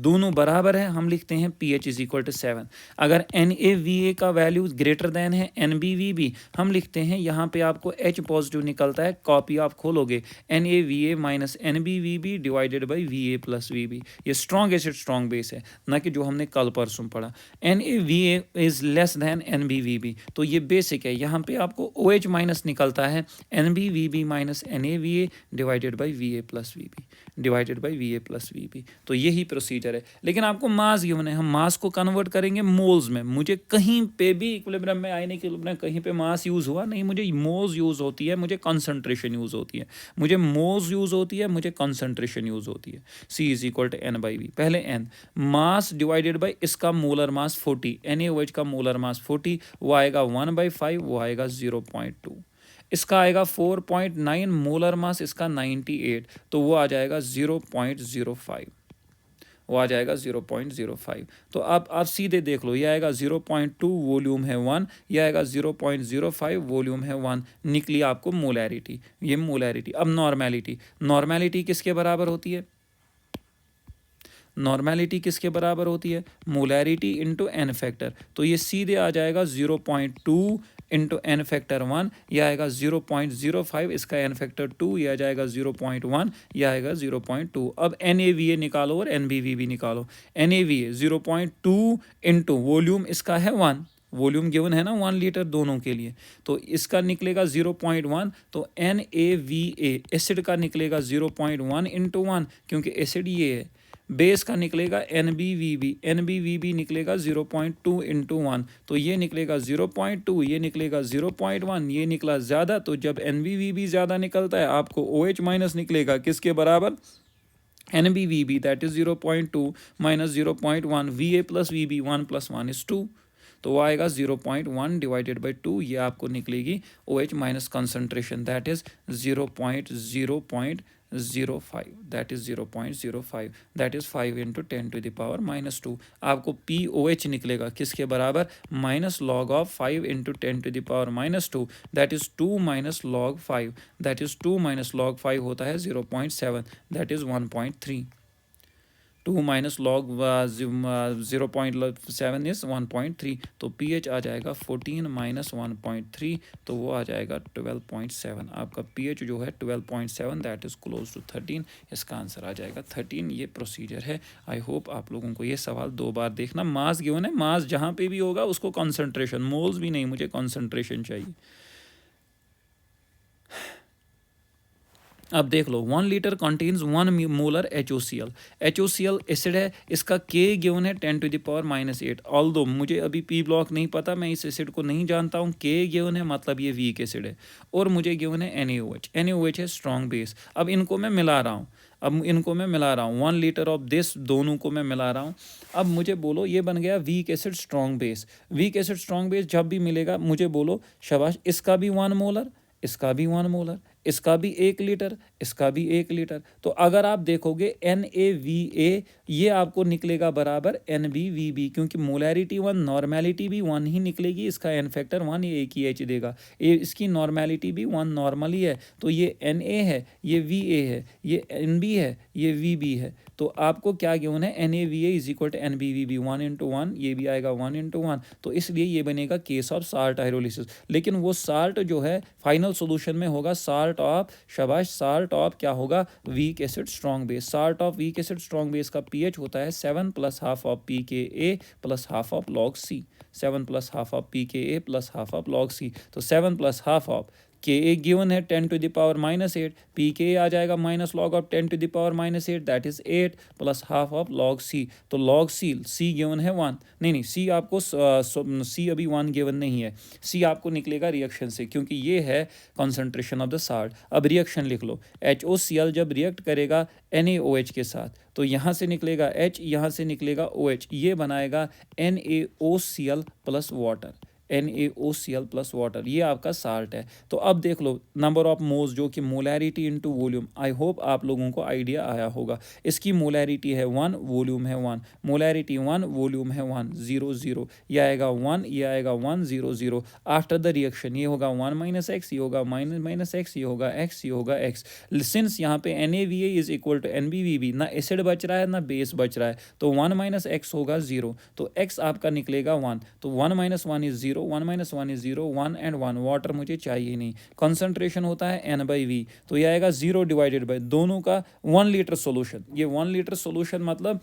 दोनों बराबर है हम लिखते हैं pH इज इक्वल टू 7। अगर NaVa का वैल्यू ग्रेटर देन है NbVb, हम लिखते हैं यहाँ पे आपको H पॉजिटिव निकलता है, कॉपी आप खोलोगे NaVa minus NbVb divided by Va plus Vb। ये स्ट्रॉन्ग एसिड स्ट्रॉन्ग बेस है, ना कि जो हमने कल परसों पढ़ा। NaVa is less than NbVb, तो ये बेसिक है। यहाँ पे आपको OH माइनस निकलता है NbVb minus NaVa divided by Va plus Vb divided by Va plus Vb। तो यही प्रोसीजर है। लेकिन आपको मास गिवन है, हम मास को कन्वर्ट करेंगे मोल्स में। मुझे कहीं पे भी इक्विलिब्रियम में आयनिक इक्विलिब्रियम कहीं पे मास यूज़ हुआ नहीं, मुझे मोल्स यूज़ होती है, मुझे कंसंट्रेशन यूज़ होती है। मुझे मोल्स यूज़ होती है, मुझे कंसंट्रेशन यूज़ होती है। C is equal to N by V। पहले N मास डिवाइडेड बाई इसका मोलर मास 40, NaOH का मोलर मास 40, वो आएगा 1/5, वो आएगा 0.2। इसका आएगा 4.9 मोलर मास, इसका 98, तो वो आ जाएगा 0.05, वो आ जाएगा 0.05। तो आप सीधे देख लो, ये आएगा 0.2, वॉल्यूम है 1, ये आएगा 0.05, वॉल्यूम है 1, निकली आपको मोलैरिटी। ये मोलैरिटी। अब नॉर्मेलिटी, नॉर्मेलिटी किसके बराबर होती है? नॉर्मेलिटी किसके बराबर होती है? Molarity into N factor. तो ये सीधे आ जाएगा 0.2 इंटू एन फैक्टर 1, यह आएगा 0.05, इसका एन फैक्टर 2, यह आ जाएगा 0.1, यह आएगा 0.2। अब NaVa निकालो और NbVb निकालो। NaVa 0.2 इंटू वॉल्यूम इसका है 1, वॉल्यूम गिवन है ना 1 लीटर दोनों के लिए, तो इसका निकलेगा 0.1। तो NaVa एसिड का निकलेगा 0.1 इंटू 1, क्योंकि एसिड ये है। बेस का निकलेगा NbVb निकलेगा 0.2 इंटू 1, तो ये निकलेगा 0.2, ये निकलेगा 0.1, ये निकला ज़्यादा। तो जब NbVb ज़्यादा निकलता है आपको OH माइनस निकलेगा किसके बराबर? NbVb, that is 0.2 minus 0.1, Va plus Vb, 1 + 1 = 2, तो वो आएगा 0.1 डिवाइडेड बाई 2, ये आपको निकलेगी OH minus concentration, that is 0.05, that is 0.05, that is 5 into 10⁻⁻²। आपको POH निकलेगा किसके बराबर? Minus log of 5 into 10⁻⁻², that is 2 minus log 5, that is 2 minus log 5 होता है 0.7, that is 1.3। 2 minus log 0.7 is 1.3, तो pH आ जाएगा 14 माइनस 1.3, तो वो आ जाएगा 12.7। आपका pH जो है 12.7, दैट इज़ क्लोज टू 13, इसका आंसर आ जाएगा 13। ये प्रोसीजर है। आई होप आप लोगों को ये सवाल 2 बार देखना। मास गिवन है, मास जहाँ पे भी होगा उसको कॉन्सेंट्रेशन, मोल्स भी नहीं, मुझे कॉन्सेंट्रेशन चाहिए। अब देख लो, 1 litre contains 1 molar HOCl। HOCl acid है, इसका K गिवन है 10⁻⁻8। ऑल्दो मुझे अभी P ब्लॉक नहीं पता, मैं इस एसिड को नहीं जानता हूँ। K गिवन है, मतलब ये वीक एसिड है, और मुझे गिवन है NaOH। NaOH है स्ट्रॉन्ग बेस। अब इनको मैं मिला रहा हूँ, 1 लीटर ऑफ दिस, दोनों को मैं मिला रहा हूँ। अब मुझे बोलो, ये बन गया week acid strong base. Week acid strong base जब भी मिलेगा मुझे बोलो शाबाश, इसका भी 1 मोलर, इसका भी 1 मोलर, इसका भी 1 लीटर, इसका भी 1 लीटर। तो अगर आप देखोगे NaVa ये आपको निकलेगा बराबर NbVb, क्योंकि मोलैरिटी 1, नॉर्मेलिटी भी 1 ही निकलेगी, इसका एन फैक्टर 1, ये एक ही H देगा, ये इसकी नॉर्मेलिटी भी 1 नॉर्मली है, तो ये Na है, ये Va है, ये Nb है, ये Vb है। तो आपको क्या गिवन है? NaVa is equal to NbVb, 1 into 1, ये भी आएगा 1 इंटू 1, तो इसलिए ये बनेगा केस ऑफ साल्ट हाइड्रोलिसिस। लेकिन वो साल्ट जो है फाइनल सोल्यूशन में होगा साल्ट ऑफ, शाबाश, साल्ट ऑफ क्या होगा? Week acid strong base. Salt of weak acid strong base का pH होता है 7 + half of pKa + half of log C, 7 + half of pKa + half of log C। तो 7 + half of Ka given है 10⁻⁻8, pK आ जाएगा minus log of 10⁻⁻8, that is 8 + half of log C। तो log C given है 1, नहीं C आपको C अभी 1 given नहीं है, C आपको निकलेगा रिएक्शन से, क्योंकि ये है कॉन्सेंट्रेशन ऑफ द साल्ट। अब रिएक्शन लिख लो, HOCl जब रिएक्ट करेगा NaOH के साथ, तो यहाँ से निकलेगा H, यहाँ से निकलेगा OH, ये बनाएगा NaOCl + water. NaOCl plus water, ये आपका साल्ट है। तो अब देख लो नंबर ऑफ मोल्स जो कि molarity into volume, I hope आप लोगों को आइडिया आया होगा। इसकी मोलैरिटी है 1, वॉल्यूम है 1, मोलैरिटी 1, वॉल्यूम है 1, 0 0, ये आएगा 1, ये आएगा 1 0 0। आफ्टर द रिएक्शन ये होगा 1 माइनस एक्स, ये होगा माइनस एक्स, ये होगा एक्स, ये होगा एक्स। सिंस यहाँ पे NaVa is equal to NbVb, ना एसिड बच रहा है ना बेस बच रहा है, तो 1 माइनस एक्स होगा 0, तो x आपका निकलेगा 1, तो 1 minus 1 is 0, 1 minus 1 is 0, 1 and 1, water मुझे चाहिए नहीं। कंसंट्रेशन होता है N/V, तो ये आएगा 0 डिवाइडेड बाई दोनों का 1 लीटर सोल्यूशन। ये 1 लीटर सोल्यूशन मतलब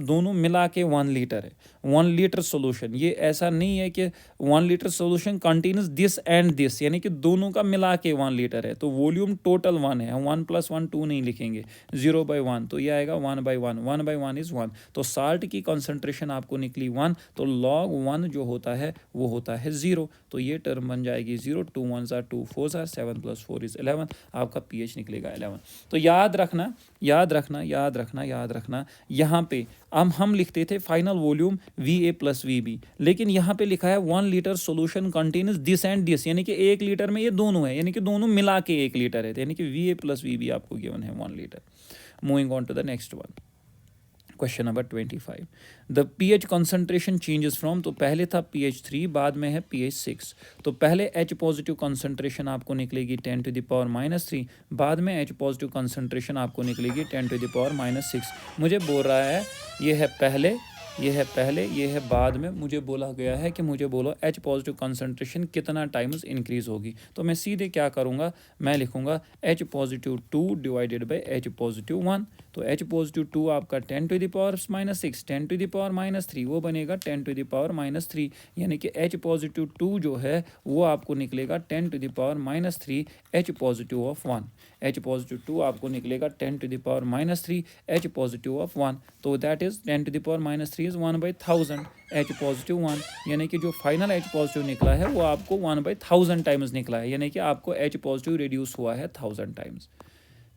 दोनों मिला के 1 लीटर है, 1 लीटर सोल्यूशन। ये ऐसा नहीं है कि 1 litre solution contains this and this, यानी कि दोनों का मिला के 1 लीटर है, तो वॉल्यूम टोटल 1 है, 1 + 1 2 नहीं लिखेंगे, 0/1, तो ये आएगा 1/1, 1/1 इज 1। तो साल्ट की कंसंट्रेशन आपको निकली 1, तो log 1 जो होता है वो होता है 0, तो ये टर्म बन जाएगी 0, 2 1 2 4 7 + 4 इज 11, आपका pH निकलेगा 11। तो याद रखना, याद रखना, याद रखना, याद रखना, यहाँ पे हम लिखते थे फाइनल वॉल्यूम Va + Vb, लेकिन यहाँ पे लिखा है 1 litre solution contains this and this, यानी कि 1 लीटर में ये दोनों है, यानी कि दोनों मिला के 1 लीटर है, यानी कि Va + Vb आपको गिवन है 1 litre. Moving on to the next one, question number 25, the pH concentration changes from, तो पहले था pH 3, बाद में है pH 6, तो पहले H पॉजिटिव कंसंट्रेशन आपको निकलेगी 10⁻⁻3, बाद में H पॉजिटिव कंसंट्रेशन आपको निकलेगी 10⁻⁻6। मुझे बोल रहा है ये है पहले, ये है पहले, ये है बाद में, मुझे बोला गया है कि मुझे बोलो H पॉजिटिव कंसंट्रेशन कितना टाइम्स इंक्रीज होगी, तो मैं सीधे क्या करूँगा, मैं लिखूँगा H positive 2 divided by H positive 1, तो H पॉजिटिव 2 आपका 10⁻⁻6, 10⁻⁻3 वो बनेगा 10⁻⁻3, यानी कि H पॉजिटिव 2 जो है वो आपको निकलेगा 10⁻⁻3 H positive of 1, H positive 2 आपको निकलेगा 10⁻⁻3 H पॉजिटिव ऑफ 1, तो that is 10⁻⁻3 is 1/1000 H positive 1, यानी कि जो फाइनल H पॉजिटिव निकला है वो आपको 1/1000 टाइम्स निकला है, यानी कि आपको H पॉजिटिव रिड्यूस हुआ है 1000 टाइम्स।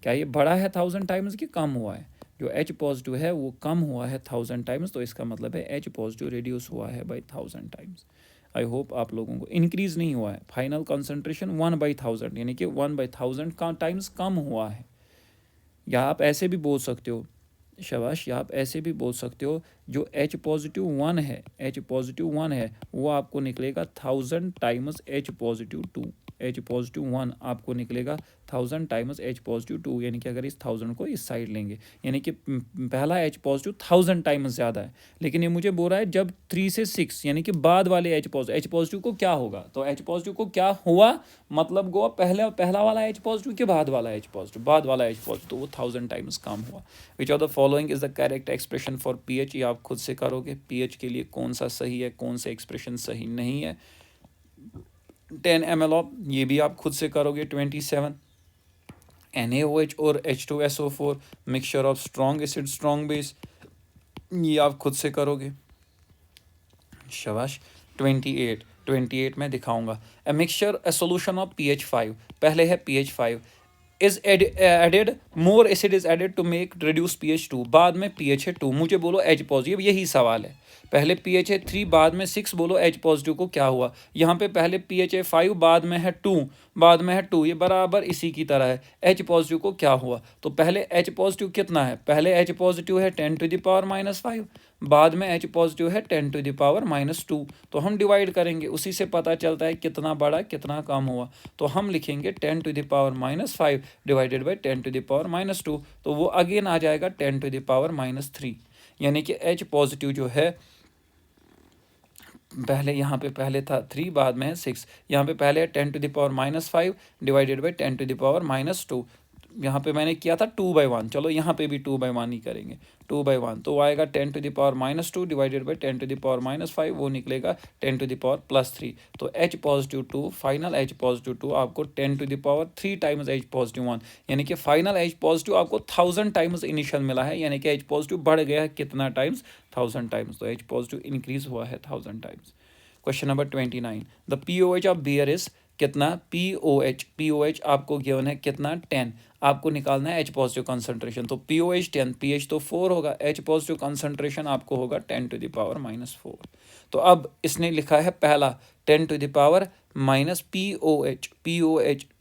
क्या ये बड़ा है 1000 टाइम्स कि कम हुआ है? जो H पॉजिटिव है वो कम हुआ है 1000 टाइम्स, तो इसका मतलब है H पॉजिटिव रिड्यूस हुआ है बाई 1000 टाइम्स। आई होप आप लोगों को इंक्रीज नहीं हुआ है, फाइनल कंसंट्रेशन 1/1000 यानी कि 1/1000 का टाइम्स कम हुआ है। या आप ऐसे भी बोल सकते हो, शाबाश, या आप ऐसे भी बोल सकते हो, जो H पॉजिटिव 1 है, H पॉजिटिव 1 है वो आपको निकलेगा 1000 times H positive 2, H positive 1 आपको निकलेगा 1000 टाइम्स H पॉजिटिव 2, यानी कि अगर इस 1000 को इस साइड लेंगे, यानी कि पहला H पॉजिटिव 1000 टाइम्स ज़्यादा है, लेकिन ये मुझे बोल रहा है जब 3 से 6 यानी कि बाद वाले H पॉजिटिव को क्या होगा, तो H पॉजिटिव को क्या हुआ, मतलब गो पहला वाला H पॉजिटिव के बाद वाला H पॉजिटिव, बाद वाला H पॉजिटिव, तो वो 1000 टाइम्स कम हुआ। विच of the following is the correct expression for pH, ये आप खुद से करोगे, pH के लिए कौन सा सही है, कौन सा एक्सप्रेशन सही नहीं है। 10 ml ऑफ, ये भी आप खुद से करोगे। 27 NaOH और H2SO4 mixture of strong acid strong base, ये आप खुद से करोगे, शाबाश। 28 में दिखाऊंगा, a mixture a solution of pH 5, पहले है pH 5 is added, more acid is added to make reduce pH 2, बाद में pH है 2, मुझे बोलो H पॉजिटिव, यही सवाल है। पहले pH है 3, बाद में 6, बोलो H पॉजिटिव को क्या हुआ। यहाँ पे पहले pH है 5, बाद में है 2, बाद में है 2, ये बराबर इसी की तरह है। H पॉजिटिव को क्या हुआ, तो पहले H पॉजिटिव कितना है, पहले H पॉजिटिव है 10⁻⁻5, बाद में H पॉजिटिव है 10⁻⁻2, तो हम डिवाइड करेंगे, उसी से पता चलता है कितना बड़ा कितना कम हुआ, तो हम लिखेंगे 10⁻⁻5 डिवाइडेड बाई 10⁻⁻2, तो वो अगेन आ जाएगा 10⁻⁻3, यानी कि H पॉजिटिव जो है पहले यहाँ पे पहले था 3, बाद में है 6, यहाँ पे पहले है 10⁻⁻5 डिवाइडेड बाई 10⁻⁻2, यहाँ पे मैंने किया था 2/1, चलो यहाँ पे भी 2/1 ही करेंगे, 2/1, तो आएगा 10⁻⁻2 डिवाइडेड बाई 10⁻⁻5, वो निकलेगा 10⁻+3, तो H positive 2, final H positive 2 आपको 10⁻3 टाइम्स H पॉजिटिव 1, यानी कि फाइनल H पॉजिटिव आपको 1000 टाइम्स इनिशियल मिला है, यानी कि H पॉजिटिव बढ़ गया है कितना टाइम्स, 1000 टाइम्स, तो H पॉजिटिव इंक्रीज हुआ है 1000 times. Question number 29, the pOH of beer is कितना, pOH आपको गिवन है कितना 10, आपको निकालना है H पॉजिटिव कंसंट्रेशन, तो pOH 10, pH तो 4 होगा, H पॉजिटिव कंसंट्रेशन आपको होगा 10⁻⁻4, तो अब इसने लिखा है पहला 10 to the power minus POH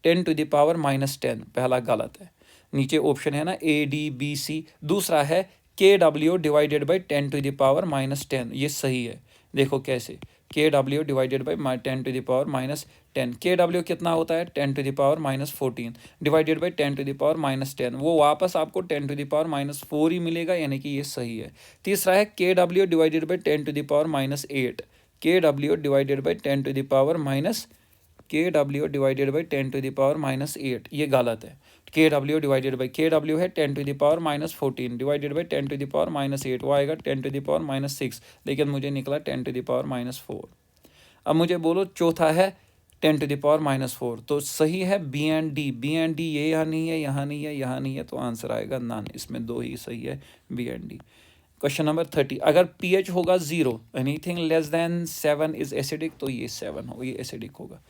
10 to the power -10, पहला गलत है। नीचे ऑप्शन है ना ADBC, दूसरा है KW divided by 10 to the power -10, ये सही है। देखो कैसे, KW divided by 10 to the power -10, KW कितना होता है 10 to the power -14 divided by 10 to the power -10, वो वापस आपको 10 टू द पावर -4 ही मिलेगा, यानी कि ये सही है। तीसरा है KW divided by 10 to the power -8, KW divided by 10 to the power KW divided by 10 to the power -8, ये गलत है। KW डिवाइडेड बाई KW है 10 to the power -14 divided by 10 to the power -8, वो आएगा 10 टू द पावर -6, लेकिन मुझे निकला 10 to the power -4। अब मुझे बोलो चौथा है 10 टू द पावर -4, तो सही है B एंड D, ये यहाँ नहीं है, यहाँ नहीं है, यहाँ नहीं है, तो आंसर आएगा नन, इसमें दो ही सही है, B and D। Question number 30, अगर pH होगा 0, anything less than 7 is acidic, तो ये 7 होगा, ये एसिडिक होगा।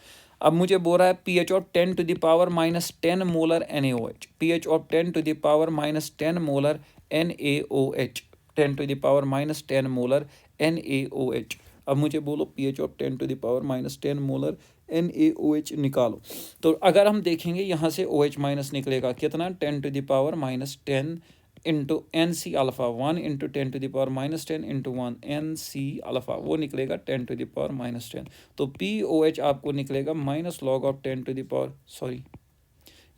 अब मुझे बोल रहा है pH of 10 to the power -10 molar NaOH, pH of 10 to the power -10 molar NaOH, 10 to the power -10 molar NaOH। अब मुझे बोलो pH of 10 to the power -10 molar NaOH निकालो। तो अगर हम देखेंगे यहाँ से OH माइनस निकलेगा कितना, 10 to the power -10 into NC alpha, 1 into 10 to the power -10 into 1 NC alpha, वो निकलेगा 10 टू द पावर -10। तो POH आपको निकलेगा minus log of 10 to the power, sorry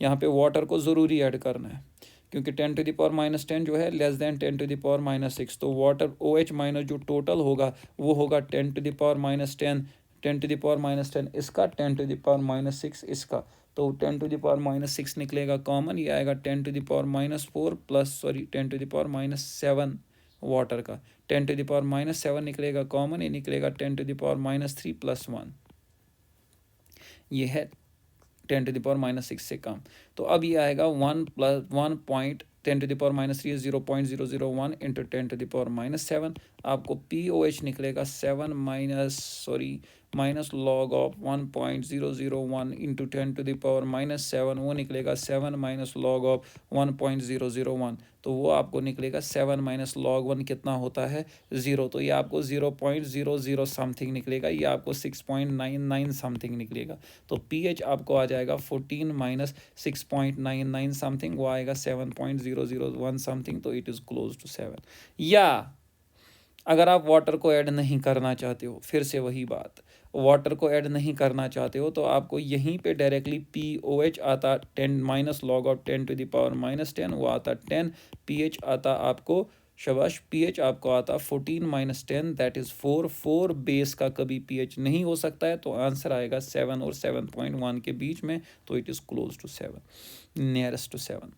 यहाँ पे वाटर को ज़रूरी ऐड करना है, क्योंकि 10 टू द पावर -10 जो है less than 10 to the power -6, तो वाटर OH माइनस जो टोटल होगा वो होगा 10 to the power -10, 10 to the power -10 इसका, 10 टू द पावर -6 इसका, तो 10 टू द पावर -6 निकलेगा कॉमन, ये आएगा 10 to the power -4 plus, sorry 10 to the power -7 water का, 10 टू द पावर -7 निकलेगा कॉमन, ये निकलेगा 10 टू द पावर -3 प्लस 1, ये है 10 टू द पावर -6 से कम। तो अब ये आएगा 1 प्लस 1.10 टू द पावर -3 है 0.001 इंटू 10 टू द पावर -7, आपको POH निकलेगा 7 minus, sorry minus log of 1.001 into 10 to the power -7, वो निकलेगा 7 माइनस लॉग ऑफ 1.001, तो वो आपको निकलेगा 7 माइनस लॉग 1 कितना होता है 0, तो ये आपको 0.00 समथिंग निकलेगा, ये आपको 6.99 समथिंग निकलेगा। तो pH आपको आ जाएगा 14 माइनस 6.99 समथिंग, वो आएगा 7.001 समथिंग, तो इट इज़ क्लोज टू 7। या अगर आप वाटर को ऐड नहीं करना चाहते हो, फिर से वही बात, वाटर को ऐड नहीं करना चाहते हो, तो आपको यहीं पे डायरेक्टली POH आता 10 minus log of 10 to the power -10, वो आता 10, pH आता आपको, शाबाश, pH आपको आता 14 माइनस 10 दैट इज़ 4 बेस का कभी pH नहीं हो सकता है, तो आंसर आएगा 7 और 7.1 के बीच में, तो it is close to 7, nearest to 7।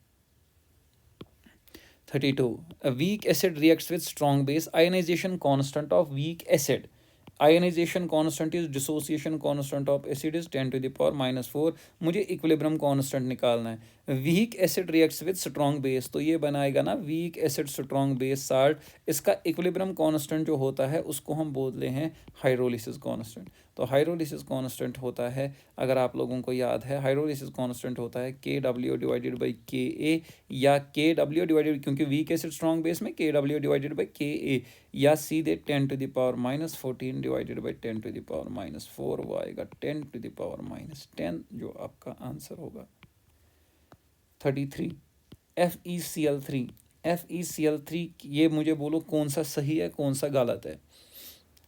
32, a weak acid reacts with strong base, ionization constant of weak acid, ionization constant is dissociation constant of acid is 10 to the power -4, मुझे इक्विलिब्रियम कांस्टेंट निकालना है। Weak acid reacts with strong base, तो ये बनाएगा ना week acid strong base salt, इसका equilibrium constant जो होता है उसको हम बोलते हैं हाइड्रोलिसिस कांस्टेंट। तो हाइड्रोलिसिस कांस्टेंट होता है, अगर आप लोगों को याद है, हाइड्रोलिसिस कांस्टेंट होता है KW डिवाइडेड बाई KA, या KW डिवाइडेड, क्योंकि वीक एसिड स्ट्रॉन्ग बेस में KW डिवाइडेड बाई KA, या सीधे 10 to the power -14 divided by 10 to the power -4, वो आएगा 10 टू द पावर -10, जो आपका आंसर होगा। 33, FeCl3, FeCl3, ये मुझे बोलो कौन सा सही है कौन सा गलत है।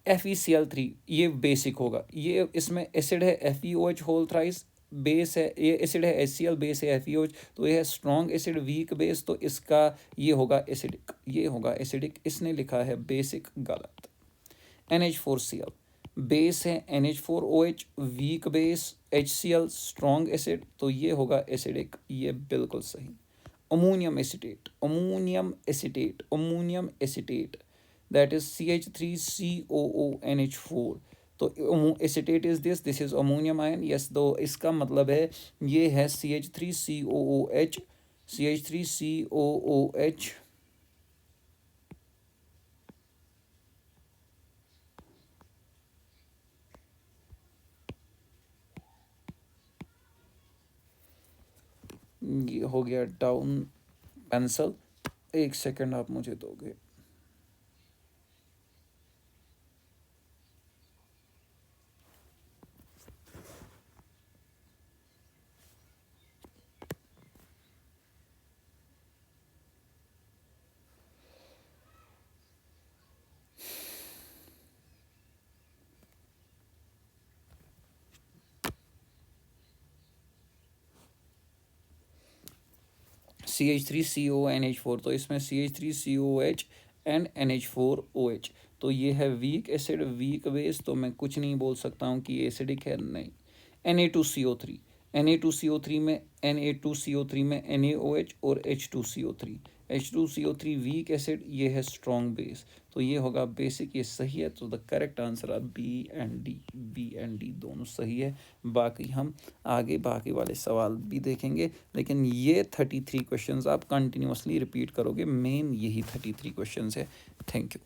FeCl3 ये बेसिक होगा, ये इसमें एसिड है FeOH होल थ्राइस, बेस है, ये एसिड है HCl, बेस है FeOH, तो ये है स्ट्रॉन्ग एसिड वीक बेस, तो इसका ये होगा एसिडिक, ये होगा एसिडिक, इसने लिखा है बेसिक, गलत। NH4Cl, बेस है NH4OH, weak base HCl, strong acid, तो ये होगा एसिडिक, ये बिल्कुल सही। Ammonium acetate, ammonium acetate, ammonium acetate, that is CH3COONH4, तो acetate is this is ammonium ion, yes, तो इसका मतलब है ये है CH3COOH, CH3COOH, ये हो गया डाउन पेंसिल, एक सेकंड आप मुझे दोगे। CH3CONH4, तो इसमें CH3COH एंड NH4OH, तो ये है वीक एसिड, वीक बेस, तो मैं कुछ नहीं बोल सकता हूँ कि एसिडिक है, नहीं। Na2CO3, Na2CO3 में Na2CO3 में NaOH और H2CO3, H2CO3 वीक एसिड, ये है स्ट्रॉन्ग बेस, तो ये होगा बेसिक, ये सही है। तो the correct answer are B and D दोनों सही है। बाकी हम आगे बाकी वाले सवाल भी देखेंगे, लेकिन ये 33 क्वेश्चंस आप कंटिन्यूसली रिपीट करोगे, मेन यही 33 क्वेश्चंस है। Thank you.